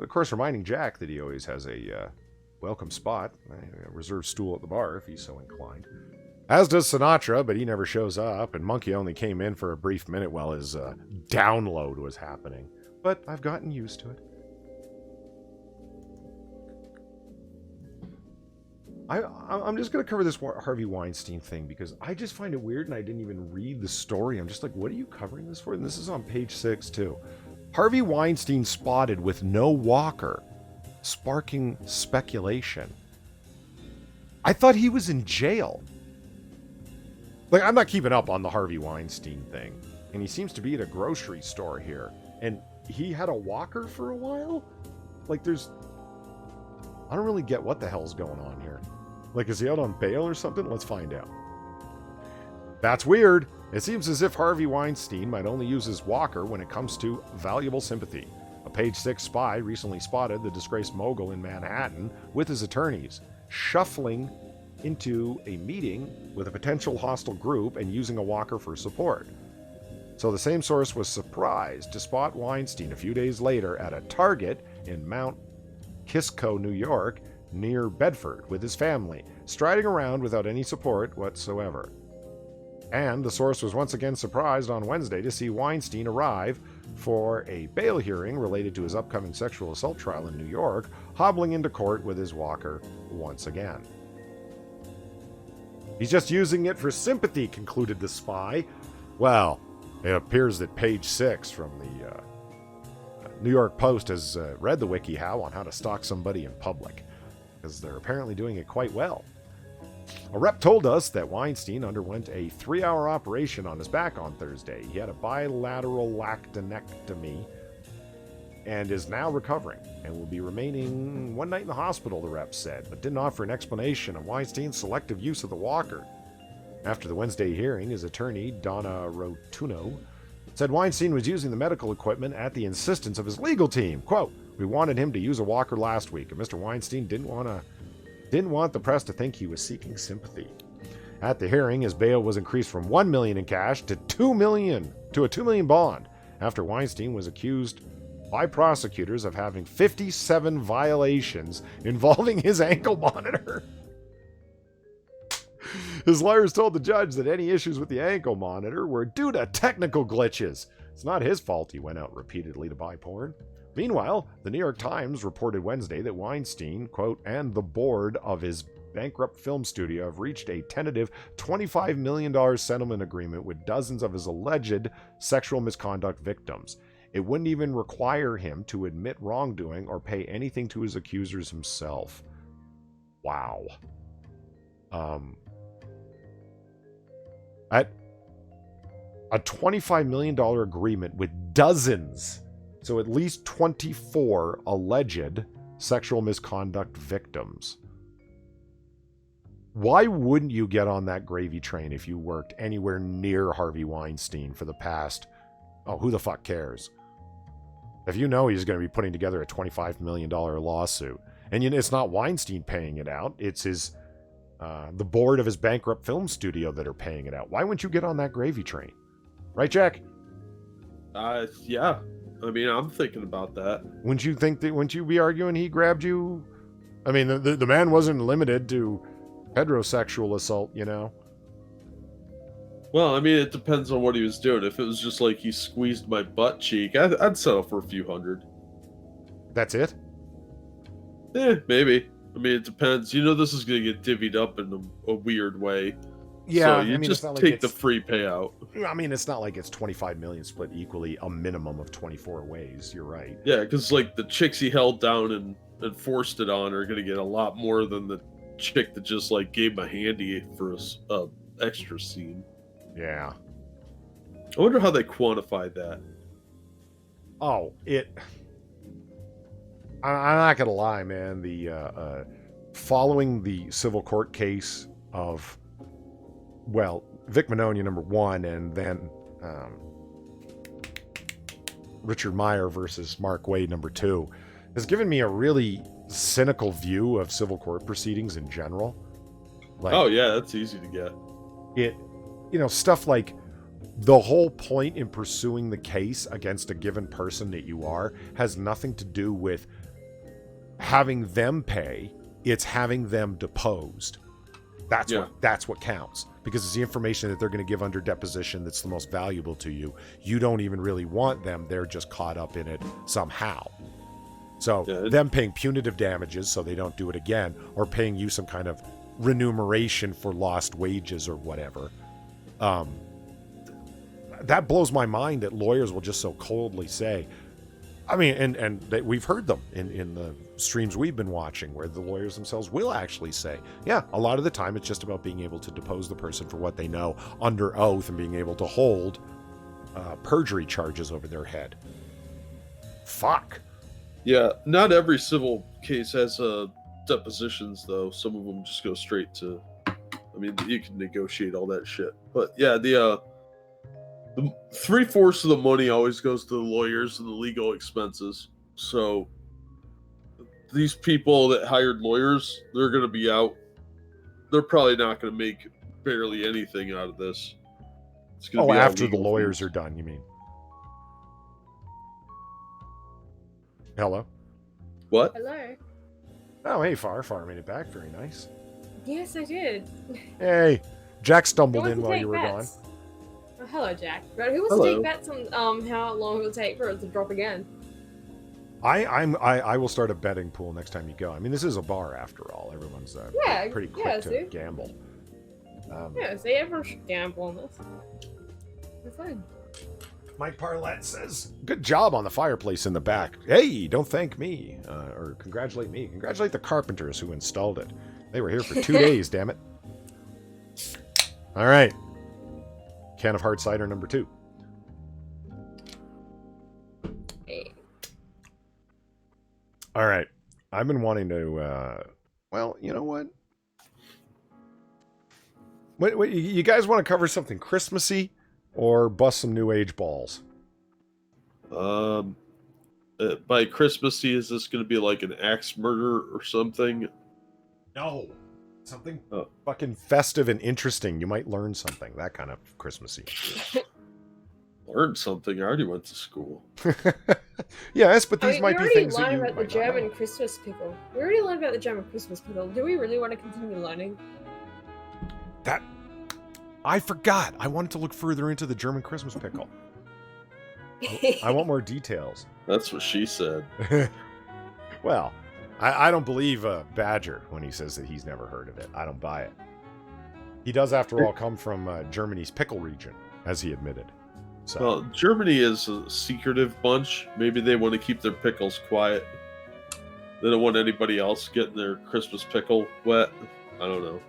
Of course, reminding Jack that he always has a welcome spot, a reserved stool at the bar if he's so inclined. As does Sinatra, but he never shows up, and Monkey only came in for a brief minute while his download was happening. But I've gotten used to it. I'm just going to cover this Harvey Weinstein thing because I just find it weird and I didn't even read the story. I'm just like, what are you covering this for? And this is on page 6, too. Harvey Weinstein spotted with no walker, sparking speculation. I thought he was in jail. Like, I'm not keeping up on the Harvey Weinstein thing. And he seems to be at a grocery store here. And he had a walker for a while? Like, I don't really get what the hell's going on here. Like, is he out on bail or something? Let's find out. That's weird. It seems as if Harvey Weinstein might only use his walker when it comes to valuable sympathy. A page 6 spy recently spotted the disgraced mogul in Manhattan with his attorneys, shuffling into a meeting with a potential hostile group and using a walker for support. So the same source was surprised to spot Weinstein a few days later at a Target in Mount Kisco, New York, near Bedford, with his family, striding around without any support whatsoever. And the source was once again surprised on Wednesday to see Weinstein arrive for a bail hearing related to his upcoming sexual assault trial in New York, hobbling into court with his walker once again. He's just using it for sympathy, concluded the spy. Well, it appears that page 6 from the New York Post has read the WikiHow on how to stalk somebody in public, because they're apparently doing it quite well. A rep told us that Weinstein underwent a 3-hour operation on his back on Thursday. He had a bilateral lactonectomy and is now recovering and will be remaining one night in the hospital, the rep said, but didn't offer an explanation of Weinstein's selective use of the walker. After the Wednesday hearing, his attorney, Donna Rotuno, said Weinstein was using the medical equipment at the insistence of his legal team. Quote, "We wanted him to use a walker last week, and Mr. Weinstein didn't want the press to think he was seeking sympathy." At the hearing, his bail was increased from $1 million in cash to $2 million to a $2 million bond after Weinstein was accused by prosecutors of having 57 violations involving his ankle monitor. His lawyers told the judge that any issues with the ankle monitor were due to technical glitches. It's not his fault he went out repeatedly to buy porn. Meanwhile, the New York Times reported Wednesday that Weinstein, quote, and the board of his bankrupt film studio have reached a tentative $25 million settlement agreement with dozens of his alleged sexual misconduct victims. It wouldn't even require him to admit wrongdoing or pay anything to his accusers himself. Wow. At a $25 million agreement with dozens, so at least 24 alleged sexual misconduct victims. Why wouldn't you get on that gravy train if you worked anywhere near Harvey Weinstein for the past... Oh, who the fuck cares? If you know he's going to be putting together a $25 million lawsuit, and it's not Weinstein paying it out, it's his the board of his bankrupt film studio that are paying it out. Why wouldn't you get on that gravy train? Right, Jack? Yeah. I mean, I'm thinking about that. Wouldn't you be arguing he grabbed you? I mean, the man wasn't limited to heterosexual assault, you know? Well, I mean, it depends on what he was doing. If it was just like he squeezed my butt cheek, I'd settle for a few hundred. That's it? Maybe. I mean, it depends. You know, this is going to get divvied up in a weird way. Yeah, so you just take the free payout. I mean, it's not like it's 25 million split equally a minimum of 24 ways. You're right. Yeah, because like the chicks he held down and forced it on are going to get a lot more than the chick that just like gave him a handy for a extra scene. Yeah. I wonder how they quantified that. Oh, I'm not gonna lie, man. The following the civil court case of, well, Vic Mignogna #1, and then Richard Meyer versus Mark Wade #2, has given me a really cynical view of civil court proceedings in general. Like, oh yeah, that's easy to get. Stuff like the whole point in pursuing the case against a given person that you are has nothing to do with having them pay. It's having them deposed. That's what counts, because it's the information that they're going to give under deposition that's the most valuable to you. You don't even really want them. They're just caught up in it somehow. So them paying punitive damages so they don't do it again, or paying you some kind of remuneration for lost wages or whatever. That blows my mind that lawyers will just so coldly say, I mean, and we've heard them in the streams we've been watching, where the lawyers themselves will actually say, yeah, a lot of the time it's just about being able to depose the person for what they know under oath and being able to hold perjury charges over their head. Fuck. Yeah, not every civil case has depositions, though. Some of them just go straight to... I mean, you can negotiate all that shit. But yeah, the 3/4 of the money always goes to the lawyers and the legal expenses. So these people that hired lawyers, they're going to be out. They're probably not going to make barely anything out of this. It's going to be after the lawyers are done, you mean? Hello? What? Hello. Oh, hey, Far made it back. Very nice. Yes, I did. Hey, Jack stumbled Who in wants to while take you were bets? gone. Oh, hello, Jack. Right, who wants to take bets on how long it will take for it to drop again? I will start a betting pool next time you go. I mean, this is a bar after all. Everyone's pretty quick to gamble. See, everyone should gamble on this. It's fine. Mike Parlett says, good job on the fireplace in the back. Hey, don't thank me. Or congratulate me. Congratulate the carpenters who installed it. They were here for 2 days, damn it. All right. Can of hard cider #2. Hey. All right. I've been wanting to, well, you know what? What, you guys want to cover something Christmassy or bust some New Age balls? By Christmassy, is this going to be like an axe murder or something? No. Something fucking festive and interesting. You might learn something. That kind of Christmassy. Learn something? I already went to school. Yes, but these might be things that you We already learned about the German Christmas pickle. We already learned about the German Christmas pickle. Do we really want to continue learning? I forgot. I wanted to look further into the German Christmas pickle. I want more details. That's what she said. Well, I don't believe Badger when he says that he's never heard of it. I don't buy it. He does, after all, come from Germany's pickle region, as he admitted. So. Well, Germany is a secretive bunch. Maybe they want to keep their pickles quiet. They don't want anybody else getting their Christmas pickle wet. I don't know.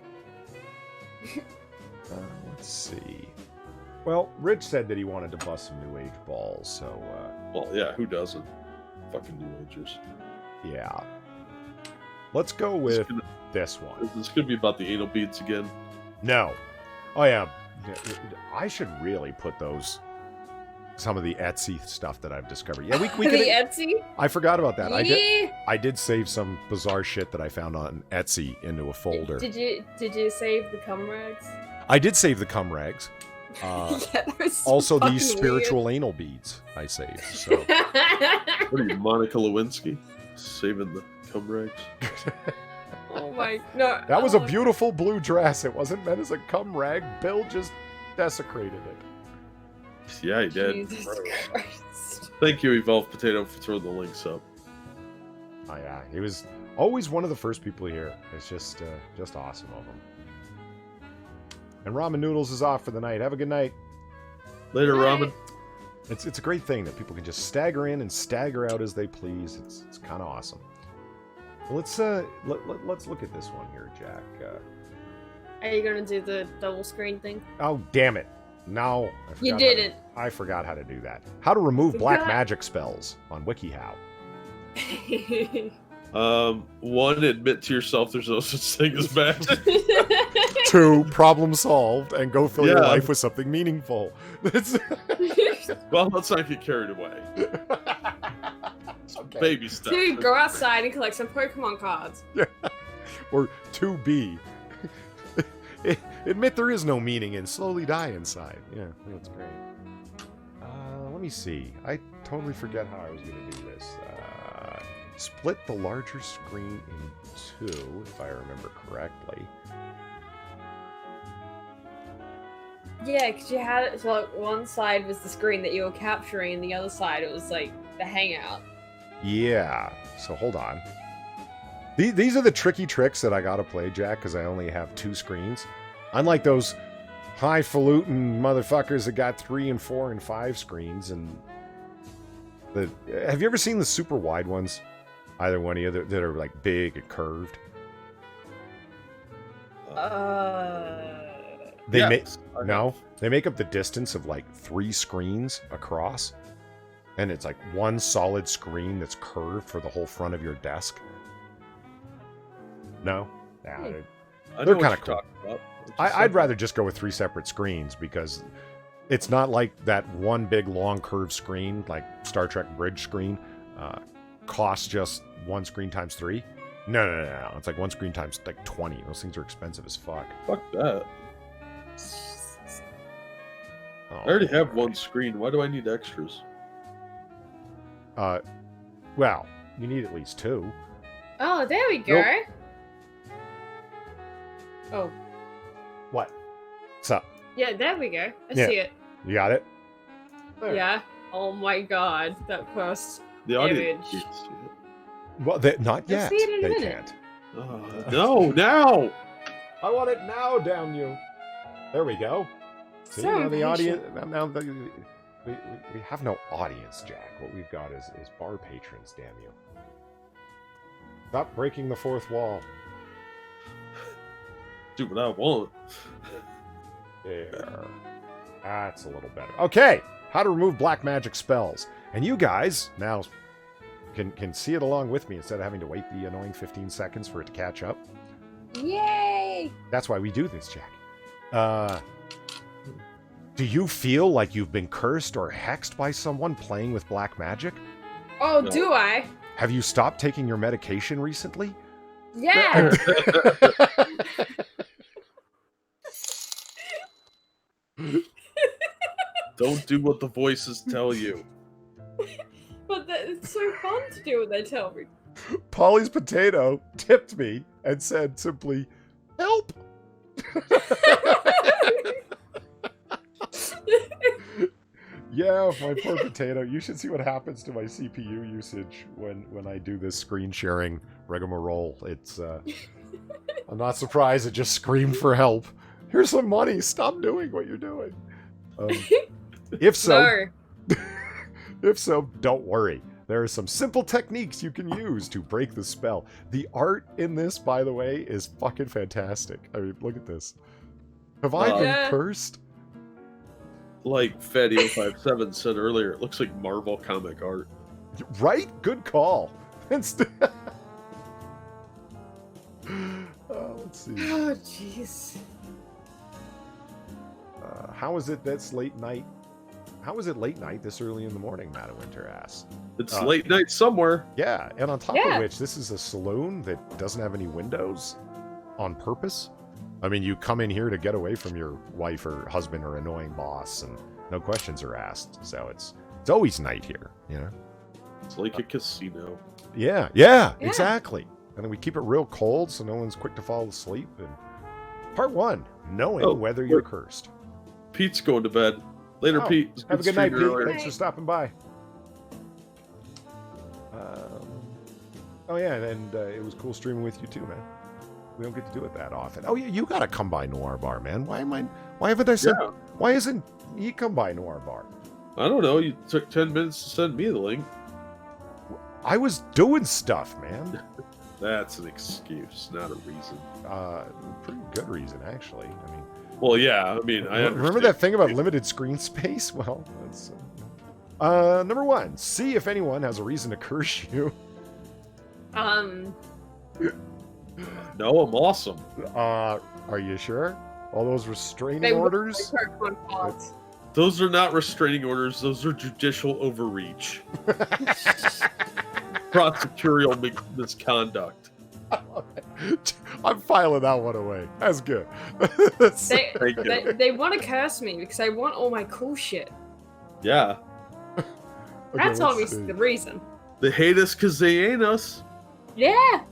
Let's see. Well, Rich said that he wanted to bust some New Age balls, so... Well, yeah, who doesn't? Fucking New Agers. Yeah. Let's go with this one. This could be about the anal beads again. No. Oh, yeah. I should really put some of the Etsy stuff that I've discovered. Yeah, we the could. Etsy? I forgot about that. Yeah. I did save some bizarre shit that I found on Etsy into a folder. Did you save the cum rags? I did save the cum rags. Yeah, that was so Also, fucking these spiritual anal beads I saved. So. weird. What are you, Monica Lewinsky? Saving the cum rags? Oh my no. That was a beautiful blue dress. It wasn't meant as a cum rag. Bill just desecrated it. Yeah, he did. Jesus Christ. Thank you, Evolved Potato, for throwing the links up. Oh yeah, he was always one of the first people here. It's just awesome of him. And Ramen Noodles is off for the night. Have a good night. Later, Ramen. It's a great thing that people can just stagger in and stagger out as they please. It's kind of awesome. Well, let's look at this one here, Jack. Are you gonna do the double screen thing? Oh damn it! No, You didn't. I forgot how to do that. How to remove black Forgot. magic spells on WikiHow. One, admit to yourself there's no such thing as magic. 2, problem solved, and go fill your Yeah. life with something meaningful. That's Well, let's not get carried away. okay. Baby steps. Dude, go outside and collect some Pokemon cards. Or 2B. Admit there is no meaning and slowly die inside. Yeah, that's great. Let me see. I totally forget how I was going to do this. Split the larger screen in 2, if I remember correctly. Yeah, because you had it so like one side was the screen that you were capturing, and the other side it was like the Hangout. Yeah. So hold on. These are the tricky tricks that I gotta play, Jack, because I only have 2 screens. Unlike those highfalutin motherfuckers that got 3 and 4 and 5 screens. And have you ever seen the super wide ones? Either one of you that are like big and curved. They Yes, they make up the distance of like 3 screens across, and it's like one solid screen that's curved for the whole front of your desk. No, nah, I they're know what kinda you're cool. talking about. I'd rather just go with 3 separate screens because it's not like that one big long curved screen like Star Trek bridge screen costs just 1 screen times 3. No. It's like 1 screen times like 20. Those things are expensive as fuck. Fuck that. Oh, I already have 1 screen. Why do I need extras? Well, you need at least 2. Oh, there we go. Nope. Oh, What? What's up? yeah, there we go. I Yeah. see it. You got it? There. Yeah. Oh my god, that first The audience image. can't see it. Well, not You'll yet. see it in a They minute. can't. No, now! I want it now, damn you. There we go. See, So now the impatient. audience. Now we have no audience, Jack. What we've got is bar patrons, damn you. Stop breaking the 4th wall. Do what I want. There. That's a little better. Okay, how to remove black magic spells. And you guys now can see it along with me instead of having to wait the annoying 15 seconds for it to catch up. Yay! That's why we do this, Jack. Do you feel like you've been cursed or hexed by someone playing with black magic? Oh, No. do I? Have you stopped taking your medication recently? Yeah. Don't do what the voices tell you. But it's so fun to do what they tell me. Polly's potato tipped me and said simply, "Help!" Yeah, my poor potato. You should see what happens to my CPU usage when I do this screen sharing rigmarole. It's I'm not surprised it just screamed for help. Here's some money. Stop doing what you're doing. If so, No. if so, don't worry. There are some simple techniques you can use to break the spell. The art in this, by the way, is fucking fantastic. I mean, look at this. Have I been Yeah. cursed? Like Fatty057 said earlier, it looks like Marvel comic art. Right? Good call. Instead, see. Oh, jeez. How is it that's late night? How is it late night this early in the morning? Madawinter asks. It's late night somewhere. Yeah, and on top of which, this is a saloon that doesn't have any windows on purpose. I mean, you come in here to get away from your wife or husband or annoying boss, and no questions are asked. So it's always night here, you know? It's like a casino. Yeah, exactly. And then we keep it real cold so no one's quick to fall asleep. And part 1, knowing whether you're cursed. Pete's going to bed. Later, Pete. Have a good night, Pete. Earlier. Thanks for stopping by. Oh, yeah, and it was cool streaming with you too, man. We don't get to do it that often. Oh, yeah, you got to come by Noir Bar, man. Why haven't I said... Yeah. Why isn't he come by Noir Bar? I don't know. You took 10 minutes to send me the link. I was doing stuff, man. That's an excuse, not a reason. Pretty good reason, actually. I mean... Well, yeah, I mean, I remember that thing about limited screen space? Well, that's... number 1, see if anyone has a reason to curse you. No, I'm awesome. Are you sure? All those restraining orders? Those are not restraining orders. Those are judicial overreach. Prosecutorial misconduct. I'm filing that one away. That's good. They want to curse me because I want all my cool shit. Yeah. Okay, that's obviously the reason. They hate us because they ain't us. Yeah.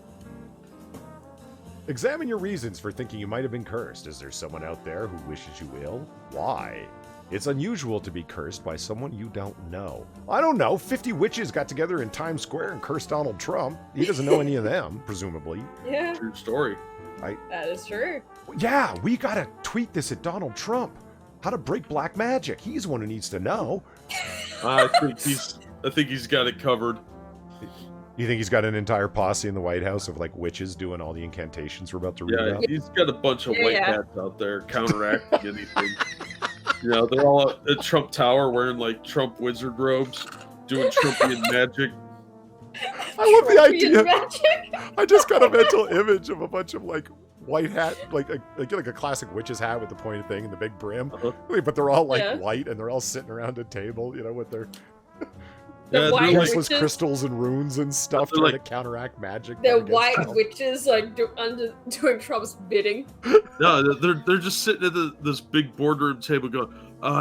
Examine your reasons for thinking you might have been cursed. Is there someone out there who wishes you ill? Why? It's unusual to be cursed by someone you don't know. I don't know. 50 witches got together in Times Square and cursed Donald Trump. He doesn't know any of them, presumably. Yeah. True story. That is true. Yeah, we gotta tweet this at Donald Trump. How to break black magic. He's the one who needs to know. I think he's got it covered. You think he's got an entire posse in the White House of like witches doing all the incantations we're about to read out? Yeah, he's got a bunch of white hats out there counteracting anything. You know, they're all at Trump Tower wearing like Trump wizard robes, doing Trumpian magic. I love the idea. I just got a mental image of a bunch of like white hat, like a classic witch's hat with the pointed thing and the big brim, but they're all like white and they're all sitting around a table, you know, with their useless crystals and runes and stuff trying to counteract magic. They're white witches like doing Trump's bidding. No, they're just sitting at this big boardroom table going,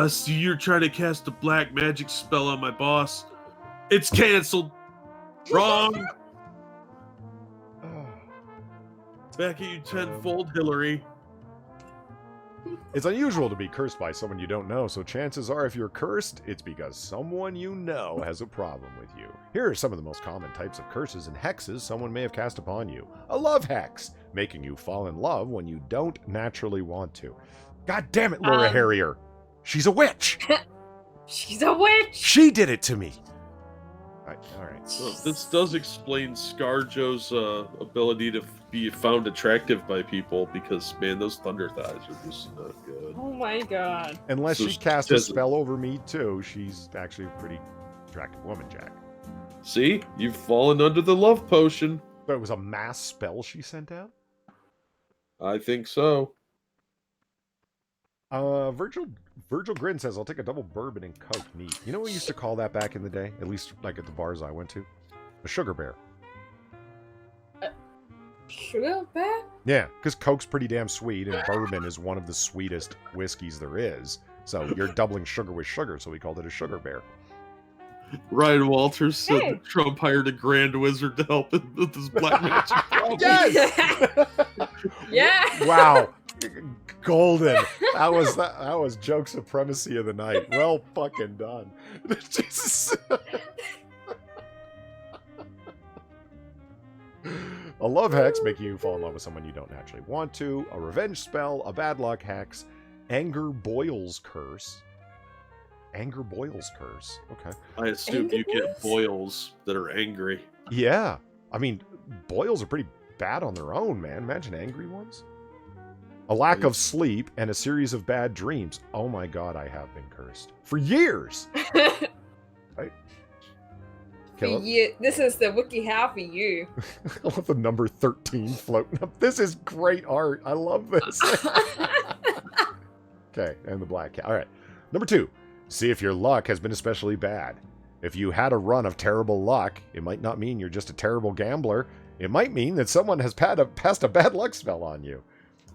so you're trying to cast a black magic spell on my boss. It's canceled. Wrong. Back at you tenfold, Hillary. It's unusual to be cursed by someone you don't know, so chances are if you're cursed, it's because someone you know has a problem with you. Here are some of the most common types of curses and hexes someone may have cast upon you. A love hex, making you fall in love when you don't naturally want to. God damn it, Laura Harrier. She's a witch. She's a witch. She did it to me. All right. So this does explain ScarJo's ability to be found attractive by people because, man, those thunder thighs are just not good. Oh my god. Unless she cast a spell over me, too. She's actually a pretty attractive woman, Jack. See? You've fallen under the love potion. So it was a mass spell she sent out? I think so. Virgil Grin says, I'll take a double bourbon and Coke. Neat. You know what we used to call that back in the day? At least, like, at the bars I went to? A sugar bear. Sugar bear? Yeah, because Coke's pretty damn sweet, and bourbon is one of the sweetest whiskeys there is. So you're doubling sugar with sugar, so we called it a sugar bear. Ryan Walters said that Trump hired a grand wizard to help him with his black magic problem. Yes! Yeah! Wow. Golden. That was joke supremacy of the night. Well fucking done. Jesus. A love hex, making you fall in love with someone you don't naturally want to. A revenge spell, a bad luck hex, anger boils curse. Anger boils curse. Okay. I assume you get boils that are angry. Yeah. I mean, boils are pretty bad on their own, man. Imagine angry ones. A lack of sleep and a series of bad dreams. Oh my god, I have been cursed. For years! Right? For you, this is the wiki how for you. I love the number 13 floating up. This is great art. I love this. Okay, and the black cat. All right. Number 2, see if your luck has been especially bad. If you had a run of terrible luck, it might not mean you're just a terrible gambler. It might mean that someone has passed a bad luck spell on you.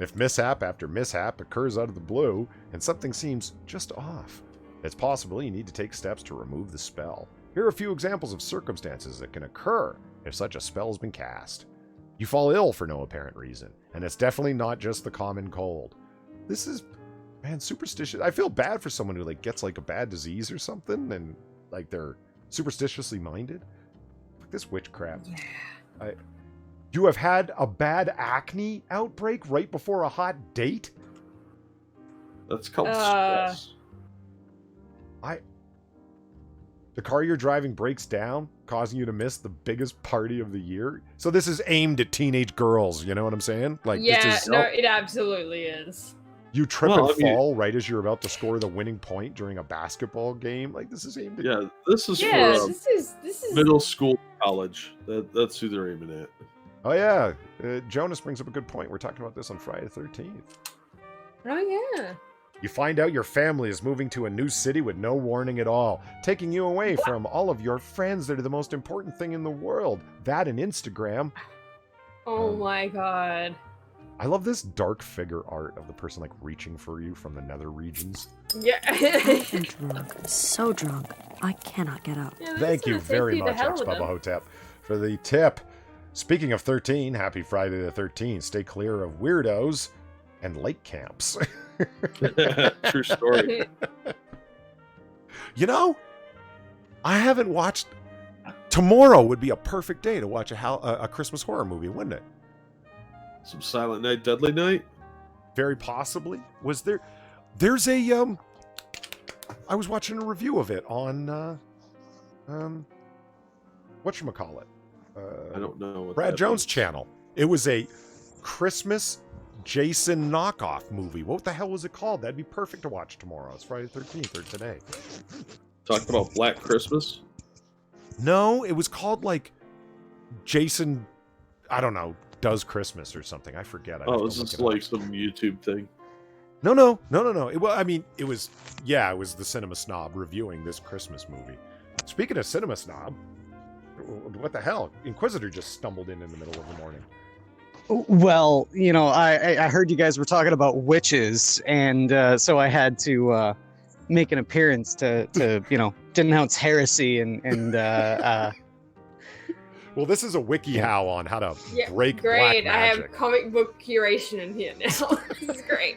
If mishap after mishap occurs out of the blue and something seems just off, it's possible you need to take steps to remove the spell. Here are a few examples of circumstances that can occur if such a spell has been cast. You fall ill for no apparent reason, and it's definitely not just the common cold. This is, man, superstitious. I feel bad for someone who like gets like a bad disease or something, and like they're superstitiously minded. Fuck this witchcraft. Yeah. You have had a bad acne outbreak right before a hot date? That's called stress. The car you're driving breaks down, causing you to miss the biggest party of the year. So this is aimed at teenage girls, you know what I'm saying? Like, yeah, this is, no, it absolutely is. You trip and fall right as you're about to score the winning point during a basketball game. Like, this is aimed at... Yeah, this is for this is middle school, college. That's who they're aiming at. Oh, yeah. Jonas brings up a good point. We're talking about this on Friday the 13th. Oh, yeah. You find out your family is moving to a new city with no warning at all, taking you away from all of your friends that are the most important thing in the world. That and Instagram. Oh my god. I love this dark figure art of the person like reaching for you from the nether regions. Yeah. I'm drunk. So drunk. I cannot get up. Yeah, Thank you very much, X Bubba Hotep, for the tip. Speaking of 13, happy Friday the 13th. Stay clear of weirdos and lake camps. True story. You know, I haven't watched... Tomorrow would be a perfect day to watch a Christmas horror movie, wouldn't it? Some Silent Night, Deadly Night? Very possibly. Was there... There's a... I was watching a review of it on... whatchamacallit? I don't know. What Brad Jones' channel. It was a Christmas Jason knockoff movie. What the hell was it called? That'd be perfect to watch tomorrow. It's Friday the 13th or today. Talking about Black Christmas? No, it was called like Jason, I don't know, Does Christmas or something. I forget. Oh, this is like some YouTube thing. No. It was the Cinema Snob reviewing this Christmas movie. Speaking of Cinema Snob, what the hell? Inquisitor just stumbled in the middle of the morning. Well, you know, I heard you guys were talking about witches, and so I had to make an appearance to you know, denounce heresy and Well, this is a wiki how on how to break black Great, magic. I have comic book curation in here now. This is great.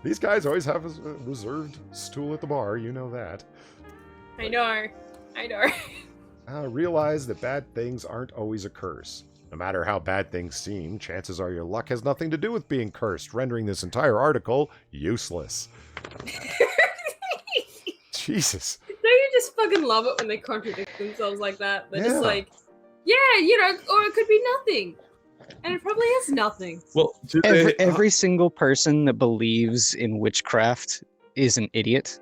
These guys always have a reserved stool at the bar. You know that. I know. Realize that bad things aren't always a curse. No matter how bad things seem, chances are your luck has nothing to do with being cursed, rendering this entire article useless. Jesus. Don't you just fucking love it when they contradict themselves like that? They're just like, yeah, you know, or it could be nothing. And it probably is nothing. Well, every single person that believes in witchcraft is an idiot.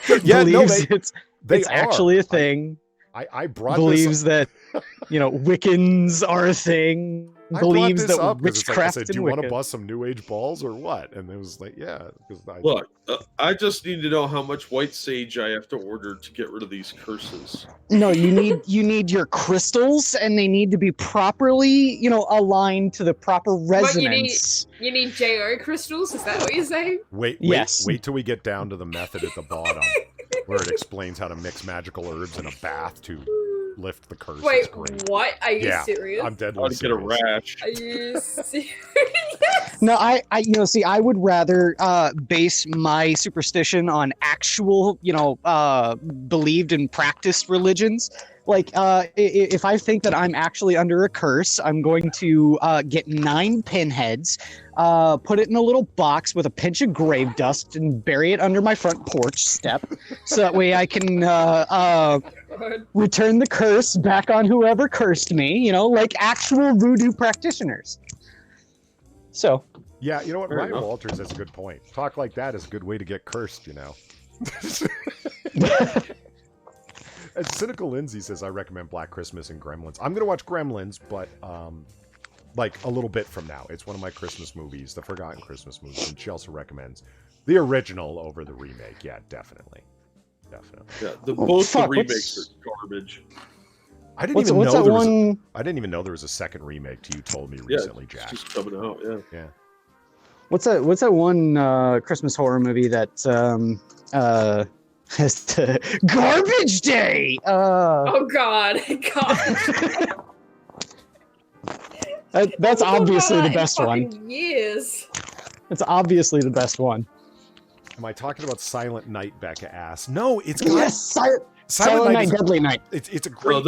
Believes it's actually a thing. I brought believes that, you know, Wiccans are a thing. Believes that up witchcraft like, do you want to bust some New Age balls or what? And it was like, yeah. Look, I just need to know how much white sage I have to order to get rid of these curses. No, you need your crystals, and they need to be properly, you know, aligned to the proper resonance. What, you need JO crystals? Is that what you're saying? Wait till we get down to the method at the bottom, where it explains how to mix magical herbs in a bath to lift the curse. Wait, what? Are you serious? I'm deadly serious. Get a rash. Are you serious? No, I I would rather base my superstition on actual, you know, believed and practiced religions. Like, if I think that I'm actually under a curse, I'm going to get 9 pinheads, put it in a little box with a pinch of grave dust, and bury it under my front porch step, so that way I can return the curse back on whoever cursed me, you know, like actual voodoo practitioners. So. Yeah, you know what? Ryan Walters has a good point. Talk like that is a good way to get cursed, you know. Cynical Lindsay says, I recommend Black Christmas and Gremlins. I'm going to watch Gremlins, but like a little bit from now. It's one of my Christmas movies, the forgotten Christmas movies, and she also recommends the original over the remake. Yeah, definitely. Yeah, both the remakes are garbage. I didn't even know there was a second remake till you told me recently, Jack. It's just coming out, yeah. What's that one Christmas horror movie that has the Garbage Day? Oh God. That's obviously the best one. Years. It's obviously the best one. Am I talking about Silent Night? Becca asks. No, it's got... Yes, Silent Night, Deadly Night. It's a great. Well,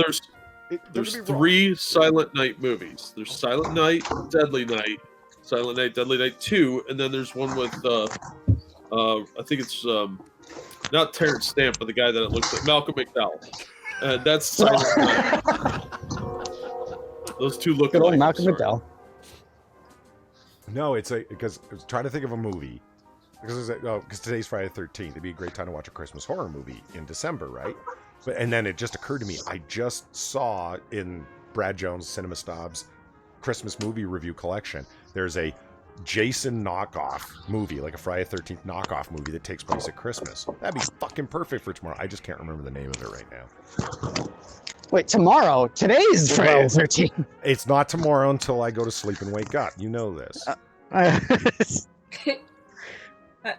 there's 3 Silent Night movies. There's Silent Night, Deadly Night, Silent Night, Deadly Night 2, and then there's one with I think it's not Terrence Stamp, but the guy that it looks like Malcolm McDowell, and that's Silent Night. Those two look Good old like Malcolm McDowell. No, because I was trying to think of a movie. Because today's Friday the 13th. It'd be a great time to watch a Christmas horror movie in December, right? And then it just occurred to me, I just saw in Brad Jones' Cinema Snobs Christmas movie review collection, there's a Jason knockoff movie, like a Friday the 13th knockoff movie that takes place at Christmas. That'd be fucking perfect for tomorrow. I just can't remember the name of it right now. Wait, tomorrow? Today is Friday the 13th. It's not tomorrow until I go to sleep and wake up. You know this.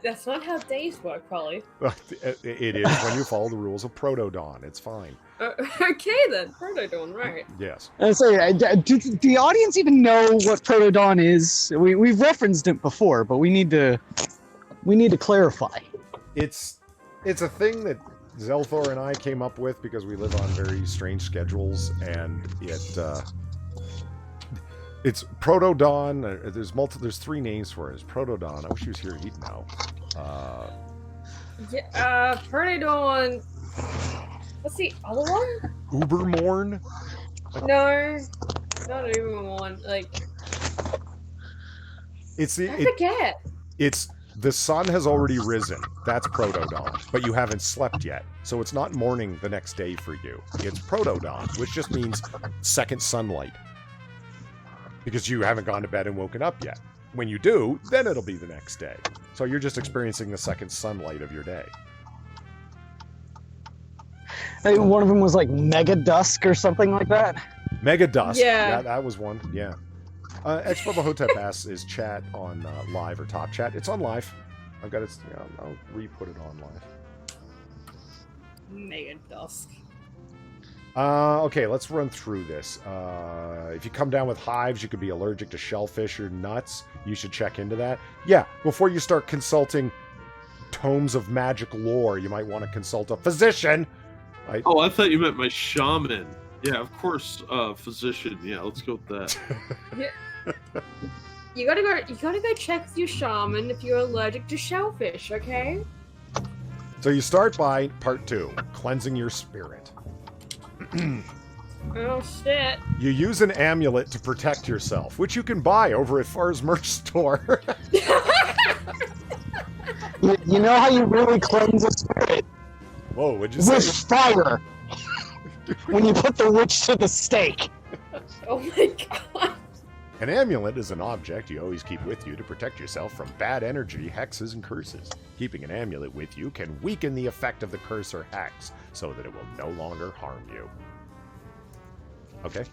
That's not how days work, Polly. It is when you follow the rules of Proto Dawn. It's fine. Okay then, Proto Dawn, right? Yes. Do the audience even know what Proto Dawn is? We've referenced it before, but we need to clarify. It's a thing that Zelthor and I came up with because we live on very strange schedules, and it's Proto Dawn. There's 3 names for it. It's Proto Dawn. I wish he was here. He'd know. Proto Dawn. What's the other one? Ubermorn? No, not Ubermorn. Like, I forget. It's the sun has already risen. That's Proto Dawn, but you haven't slept yet, so it's not morning the next day for you. It's Proto Dawn, which just means second sunlight. Because you haven't gone to bed and woken up yet. When you do, then it'll be the next day. So you're just experiencing the second sunlight of your day. I think one of them was like Mega Dusk or something like that. Mega Dusk. Yeah. That was one. Yeah. Ex-Bubba Hotep asks, is chat on live or top chat? It's on live. I've got it. I'll re-put it on live. Mega Dusk. Okay, let's run through this. If you come down with hives, you could be allergic to shellfish or nuts. You should check into that. Yeah, before you start consulting tomes of magic lore, you might want to consult a physician. I thought you meant my shaman. Yeah, of course, physician. Yeah, let's go with that. Yeah. You gotta go check with your shaman if you're allergic to shellfish, okay? So you start by part 2, cleansing your spirit. Oh shit. You use an amulet to protect yourself, which you can buy over at Far's merch store. You know how you really cleanse a spirit? Whoa, what'd you say? With fire! When you put the witch to the stake. Oh my god. An amulet is an object you always keep with you to protect yourself from bad energy, hexes, and curses. Keeping an amulet with you can weaken the effect of the curse or hex, so that it will no longer harm you. Okay.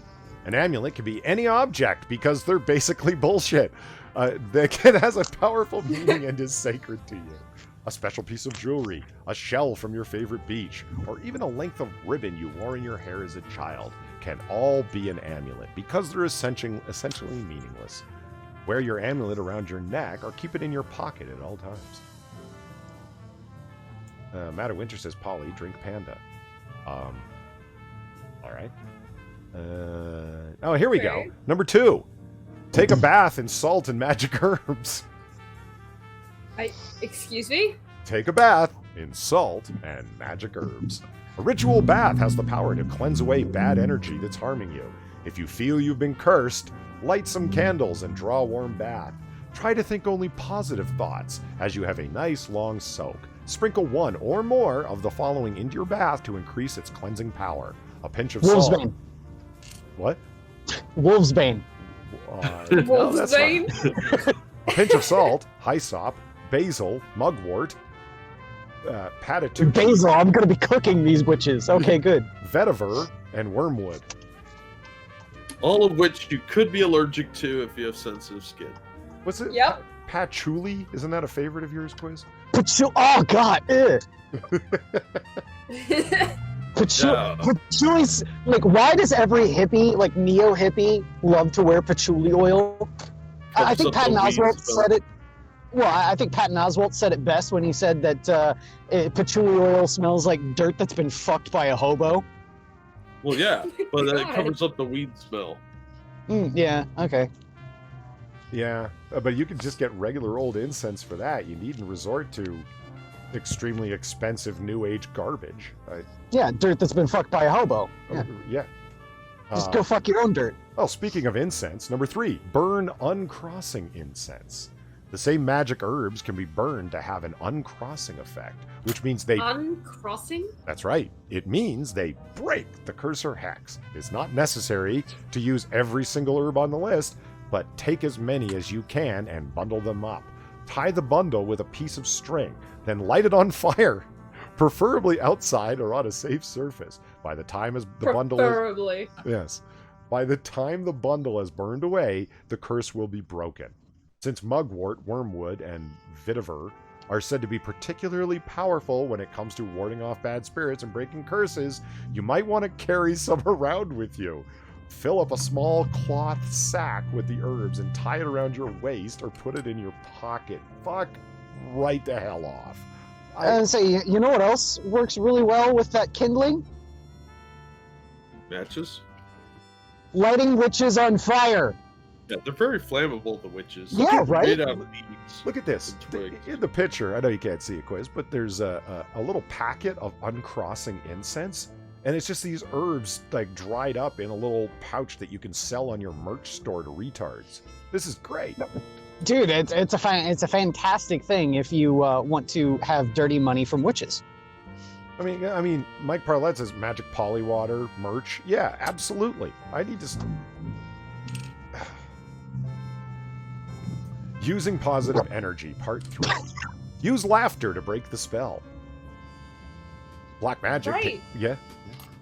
An amulet can be any object, because they're basically bullshit. It has a powerful meaning and is sacred to you. A special piece of jewelry, a shell from your favorite beach, or even a length of ribbon you wore in your hair as a child can all be an amulet, because they're essentially meaningless. Wear your amulet around your neck or keep it in your pocket at all times. Matter Winter says, Polly, drink Panda. Alright. Here we go. Number 2. Take a bath in salt and magic herbs. Excuse me? Take a bath in salt and magic herbs. A ritual bath has the power to cleanse away bad energy that's harming you. If you feel you've been cursed, light some candles and draw a warm bath. Try to think only positive thoughts as you have a nice long soak. Sprinkle 1 or more of the following into your bath to increase its cleansing power. A pinch of Wolf's salt. Bane. What? Wolf's Bane. No, Wolf's that's not- Bane? A pinch of salt, hyssop, basil, mugwort, patitude, Basil, I'm gonna be cooking these witches. Okay, good. vetiver, and wormwood. All of which you could be allergic to if you have sensitive skin. What's it? Yep. Patchouli? Isn't that a favorite of yours, Quiz? Oh god, ugh. Yeah. Patchouli's like, why does every hippie, like neo hippie, love to wear patchouli oil? I think Helps up Patton the Oswalt weeds, said it. Well, I think Patton Oswalt said it best when he said that patchouli oil smells like dirt that's been fucked by a hobo. Well, yeah, but it God. covers up the weed smell. Yeah, okay. Yeah, but you can just get regular old incense for that. You needn't resort to extremely expensive new age garbage. Yeah, dirt that's been fucked by a hobo. Yeah. Yeah. Just go fuck your own dirt. Oh, speaking of incense, number 3, burn uncrossing incense. The same magic herbs can be burned to have an uncrossing effect, which means they... Uncrossing? That's right. It means they break the cursor hex. It's not necessary to use every single herb on the list, but take as many as you can and bundle them up. Tie the bundle with a piece of string, then light it on fire, preferably outside or on a safe surface. By the time as the bundle is... Preferably. Yes. By the time the bundle has burned away, the curse will be broken. Since mugwort, wormwood, and vetiver are said to be particularly powerful when it comes to warding off bad spirits and breaking curses, you might want to carry some around with you. Fill up a small cloth sack with the herbs and tie it around your waist or put it in your pocket. Fuck right the hell off. And say, you know what else works really well with that kindling? Matches? Lighting witches on fire. Yeah, they're very flammable, the witches. Yeah, They're right? Made out of leaves. Look at this. and twigs. In the picture, I know you can't see it, Quiz, but there's a little packet of uncrossing incense, and it's just these herbs like dried up in a little pouch that you can sell on your merch store to retards. This is great. Dude, it's a fantastic thing if you want to have dirty money from witches. I mean, Mike Parlett says magic polywater merch. Yeah, absolutely. I need to. Using positive energy, part 3. Use laughter to break the spell. Black magic. Right. Yeah.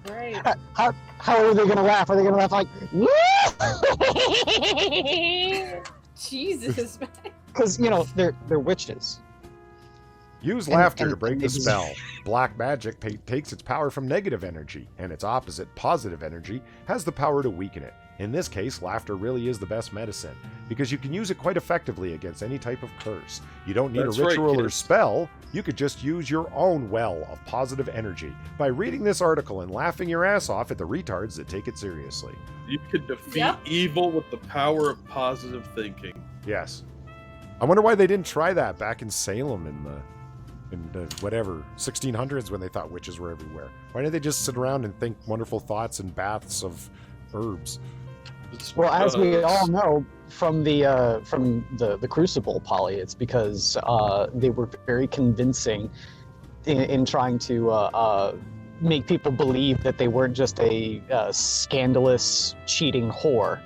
Right. How are they gonna laugh? Are they gonna laugh like? Jesus, man. Because you know they're witches. Use And- laughter and- to break and the they- spell. Black magic takes its power from negative energy, and its opposite, positive energy, has the power to weaken it. In this case, laughter really is the best medicine, because you can use it quite effectively against any type of curse. You don't need That's a right, ritual or kids. spell, you could just use your own well of positive energy by reading this article and laughing your ass off at the retards that take it seriously. You can defeat Yep. evil with the power of positive thinking. Yes. I wonder why they didn't try that back in Salem in the whatever 1600s when they thought witches were everywhere. Why didn't they just sit around and think wonderful thoughts and baths of herbs? It's Well, as we because- all know from the Crucible, Polly, it's because they were very convincing in trying to make people believe that they weren't just a scandalous, cheating whore.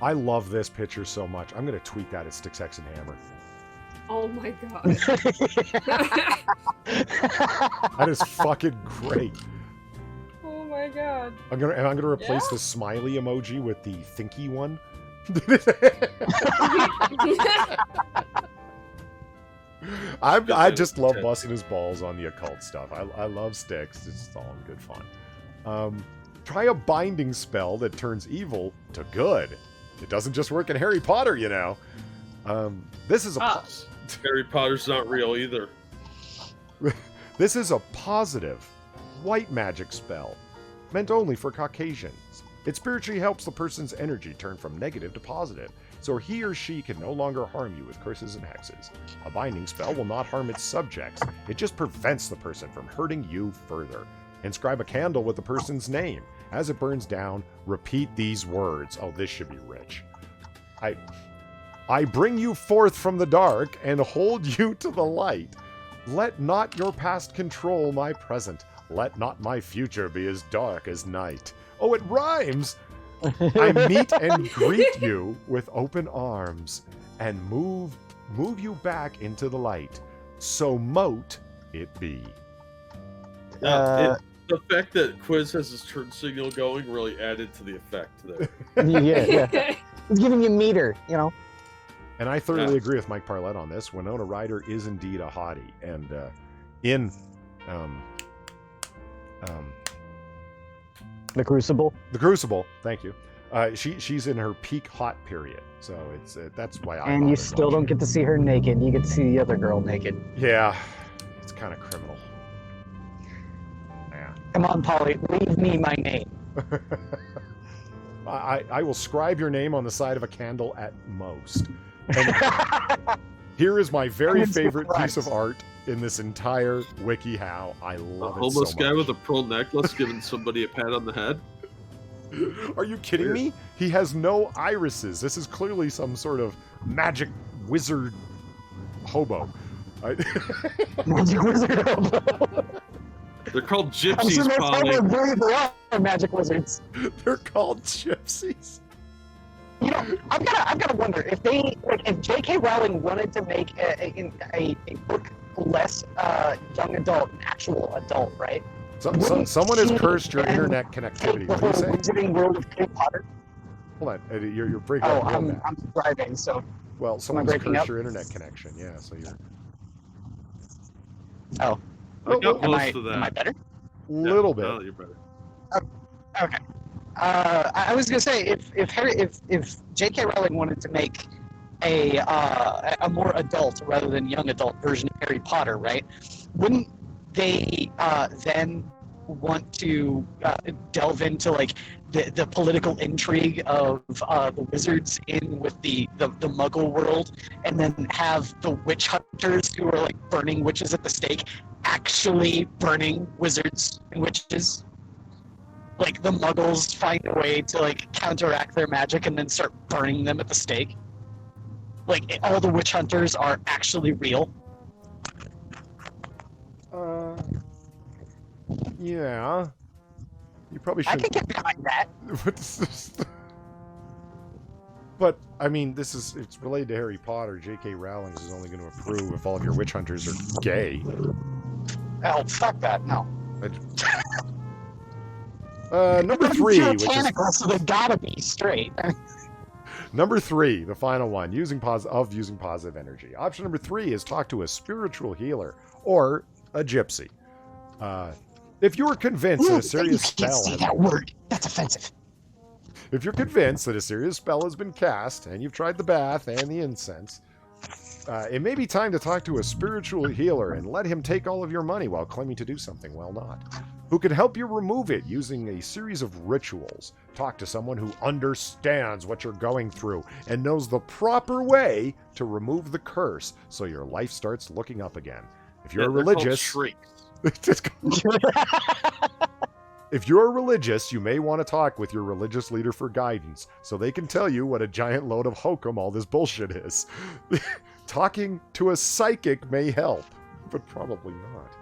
I love this picture so much. I'm going to tweet that at Sticks, Hex, and Hammer. Oh my god. That is fucking great. Oh my god. I'm gonna replace Yeah? the smiley emoji with the thinky one. I just love busting his balls on the occult stuff. I love Sticks. It's all in good fun. Try a binding spell that turns evil to good. It doesn't just work in Harry Potter, you know. This is a Harry Potter's not real either. this is a positive white magic spell meant only for Caucasians. It spiritually helps the person's energy turn from negative to positive, so he or she can no longer harm you with curses and hexes. A binding spell will not harm its subjects, it just prevents the person from hurting you further. Inscribe a candle with the person's name. As it burns down, repeat these words. Oh, this should be rich. I bring you forth from the dark and hold you to the light. Let not your past control my present. Let not my future be as dark as night. Oh, it rhymes! I meet and greet you with open arms and move you back into the light. So mote it be. The fact that Quiz has his turn signal going really added to the effect there. yeah. It's giving you meter, you know. And I thoroughly agree with Mike Parlett on this. Winona Ryder is indeed a hottie. And in The Crucible. The Crucible, thank you. She's in her peak hot period. So it's that's why I And you still don't get to see her naked. You get to see the other girl naked. Yeah, it's kind of criminal. Yeah. Come on, Polly, leave me my name. I will scribe your name on the side of a candle at most. And here is my very favorite piece of art in this entire WikiHow. I love it so much. Homeless guy with a pearl necklace giving somebody a pat on the head. Are you kidding me? He has no irises. This is clearly some sort of magic wizard hobo. Magic wizard hobo. They're called gypsies, Polly. They are magic wizards. They're called gypsies. You know, I've got to wonder if if J.K. Rowling wanted to make a book less young adult, an actual adult, right? Someone has cursed your internet connectivity. What are you saying? Wizarding world of Harry Potter. Hold on, you're breaking up. I'm driving, so. Well, someone's cursed your internet connection. Yeah, so you're. Oh. Am I better? Little bit. No, you're better. Okay. I was gonna say if J.K. Rowling wanted to make a more adult rather than young adult version of Harry Potter, right? Wouldn't they then want to delve into like the political intrigue of the wizards in with the Muggle world, and then have the witch hunters who are like burning witches at the stake actually burning wizards and witches? Like the Muggles find a way to like counteract their magic and then start burning them at the stake. Like all the witch hunters are actually real. Yeah. You probably should. I can get behind that. But I mean, it's related to Harry Potter. J.K. Rowling is only going to approve if all of your witch hunters are gay. Oh, fuck that! No. Number 3, which is so they gotta be straight. number 3, the final one, using positive energy. Option number 3 is talk to a spiritual healer or a gypsy. If you're convinced that a serious spell, can't say that word. That's offensive. If you're convinced that a serious spell has been cast and you've tried the bath and the incense, it may be time to talk to a spiritual healer and let him take all of your money while claiming to do something well not. Who can help you remove it using a series of rituals. Talk to someone who understands what you're going through and knows the proper way to remove the curse so your life starts looking up again. If you're religious, if you're religious, you may want to talk with your religious leader for guidance so they can tell you what a giant load of hokum all this bullshit is. Talking to a psychic may help, but probably not.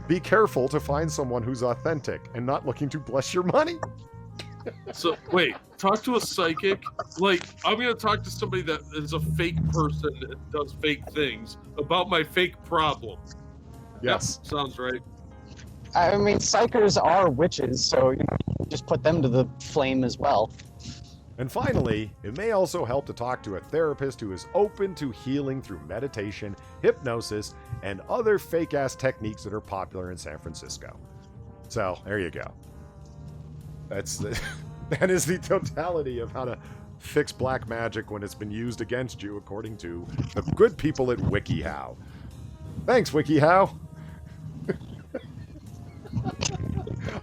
Be careful to find someone who's authentic and not looking to bless your money. So, wait, talk to a psychic? Like, I'm going to talk to somebody that is a fake person and does fake things about my fake problem. Yes. Yep, sounds right. I mean, psychers are witches, so you just put them to the flame as well. And finally, it may also help to talk to a therapist who is open to healing through meditation, hypnosis, and other fake-ass techniques that are popular in San Francisco. So, there you go. That is the totality of how to fix black magic when it's been used against you, according to the good people at WikiHow. Thanks, WikiHow.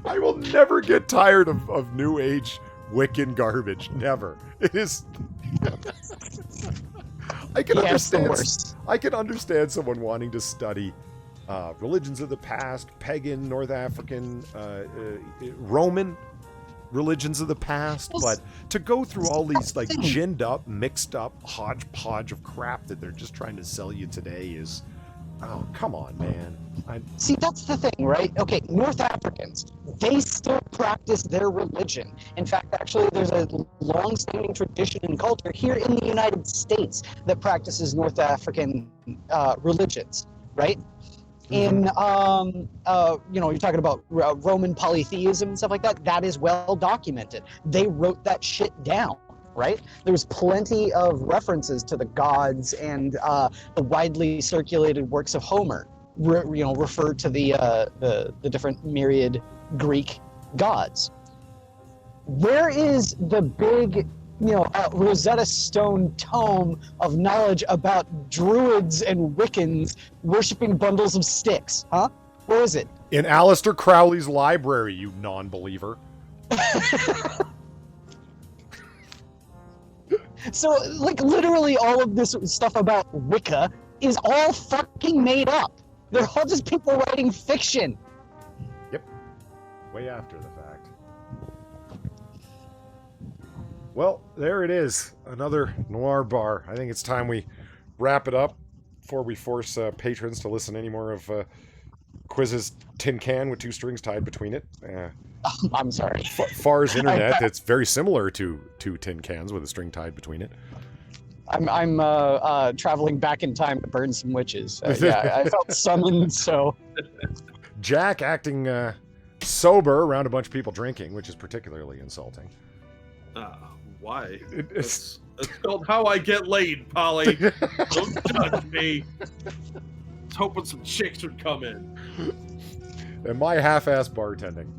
I will never get tired of New Age Wiccan garbage. Never. It is. I can understand someone wanting to study religions of the past, pagan, North African, Roman religions of the past, but to go through all these like ginned up, mixed up hodgepodge of crap that they're just trying to sell you today is Oh, come on, man. See, that's the thing, right? Okay, North Africans, they still practice their religion. In fact, actually, there's a long-standing tradition and culture here in the United States that practices North African religions, right? In you're talking about Roman polytheism and stuff like that. That is well documented. They wrote that shit down, right? There's plenty of references to the gods, and the widely circulated works of Homer refer to the different myriad Greek gods. Where is the big Rosetta Stone tome of knowledge about druids and Wiccans worshipping bundles of sticks, huh? Where is it? In Aleister Crowley's library, you non-believer. So, like, literally all of this stuff about Wicca is all fucking made up. They're all just people writing fiction. Yep. Way after the fact. Well, there it is. Another Noir Bar. I think it's time we wrap it up before we force patrons to listen any more of Quiz's tin can with 2 strings tied between it. I'm sorry. Far's internet, it's very similar to 2 tin cans with a string tied between it. I'm traveling back in time to burn some witches. Yeah, I felt summoned, so... Jack acting sober around a bunch of people drinking, which is particularly insulting. Why? It's called How I Get Laid, Polly. Don't judge me. I was hoping some chicks would come in. And my half-ass bartending.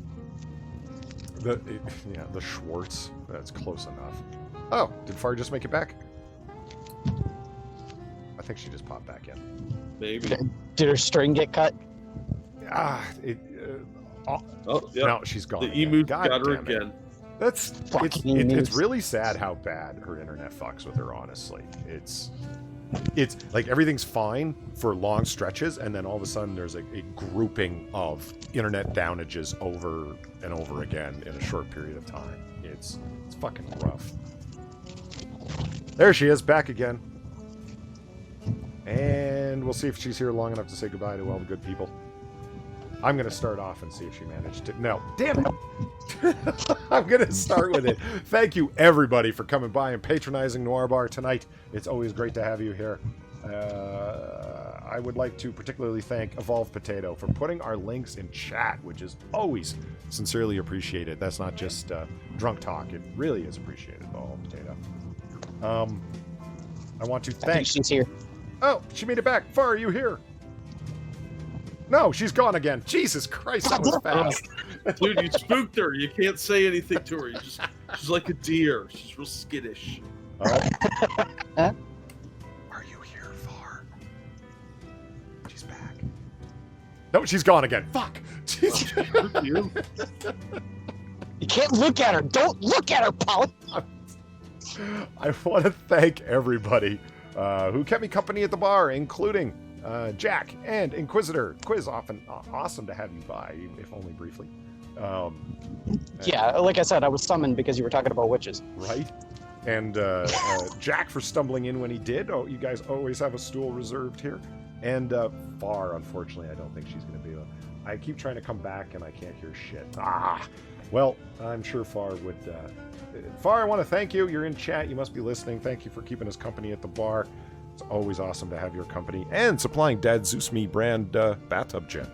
The Schwartz. That's close enough. Oh, did Far just make it back? I think she just popped back in. Maybe. Did her string get cut? Yep. No, she's gone. The emu God got her damn it. again. It's really sad how bad her internet fucks with her, honestly. It's like everything's fine for long stretches, and then all of a sudden there's a grouping of internet downages over and over again in a short period of time. It's fucking rough. There she is, back again. And we'll see if she's here long enough to say goodbye to all the good people. I'm going to start off and see if she managed to... No, damn it! I'm going to start with it. Thank you, everybody, for coming by and patronizing Noir Bar tonight. It's always great to have you here. I would like to particularly thank Evolved Potato for putting our links in chat, which is always sincerely appreciated. That's not just drunk talk. It really is appreciated, Evolved Potato. I want to thank... I think she's here. Oh, she made it back. Far, are you here? No, she's gone again. Jesus Christ, that was fast. Dude, you spooked her. You can't say anything to her. She's like a deer. She's real skittish. Are you here, Far? She's back. No, she's gone again. Fuck. You can't look at her. Don't look at her, Paul. I want to thank everybody who kept me company at the bar, including Jack and Inquisitor. Quiz, often awesome to have you by, if only briefly. Yeah, like I said, I was summoned because you were talking about witches. Right? And Jack for stumbling in when he did. Oh, you guys always have a stool reserved here. And Far, unfortunately, I don't think she's going to be able. I keep trying to come back and I can't hear shit. Well, I'm sure Far would. Far, I want to thank you. You're in chat. You must be listening. Thank you for keeping us company at the bar. It's always awesome to have your company and supplying Dad Zeus Me brand bathtub gin,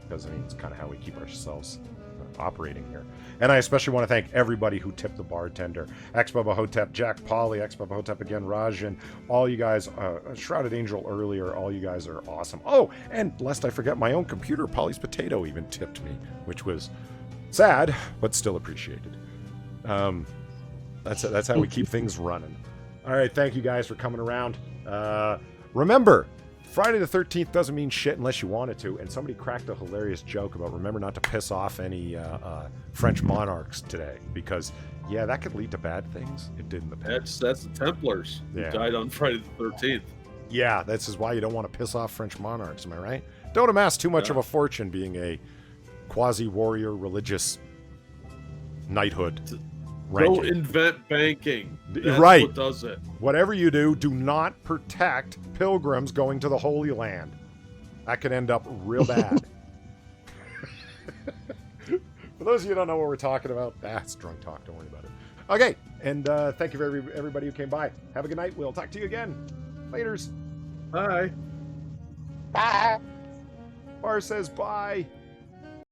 because I mean it's kind of how we keep ourselves operating here. And I especially want to thank everybody who tipped the bartender: Ex-Bubba Hotep, Jack Polly, Ex-Bubba Hotep again, Rajan, all you guys, Shrouded Angel earlier, all you guys are awesome. Oh, and lest I forget, my own computer, Polly's Potato, even tipped me, which was sad but still appreciated. That's how we keep things running. All right, thank you guys for coming around. Remember, Friday the 13th doesn't mean shit unless you want it to. And somebody cracked a hilarious joke about remember not to piss off any French monarchs today, because yeah, that could lead to bad things. It did in the past. That's the Templars who died on Friday the 13th. Yeah, this is why you don't want to piss off French monarchs. Am I right? Don't amass too much of a fortune being a quasi-warrior religious knighthood. Ranking. Don't invent banking. That's right. what does it. Whatever you do, do not protect pilgrims going to the Holy Land. That could end up real bad. For those of you who don't know what we're talking about, that's drunk talk. Don't worry about it. Okay, and thank you for everybody who came by. Have a good night. We'll talk to you again. Laters. Bye. Bye. Bar says bye.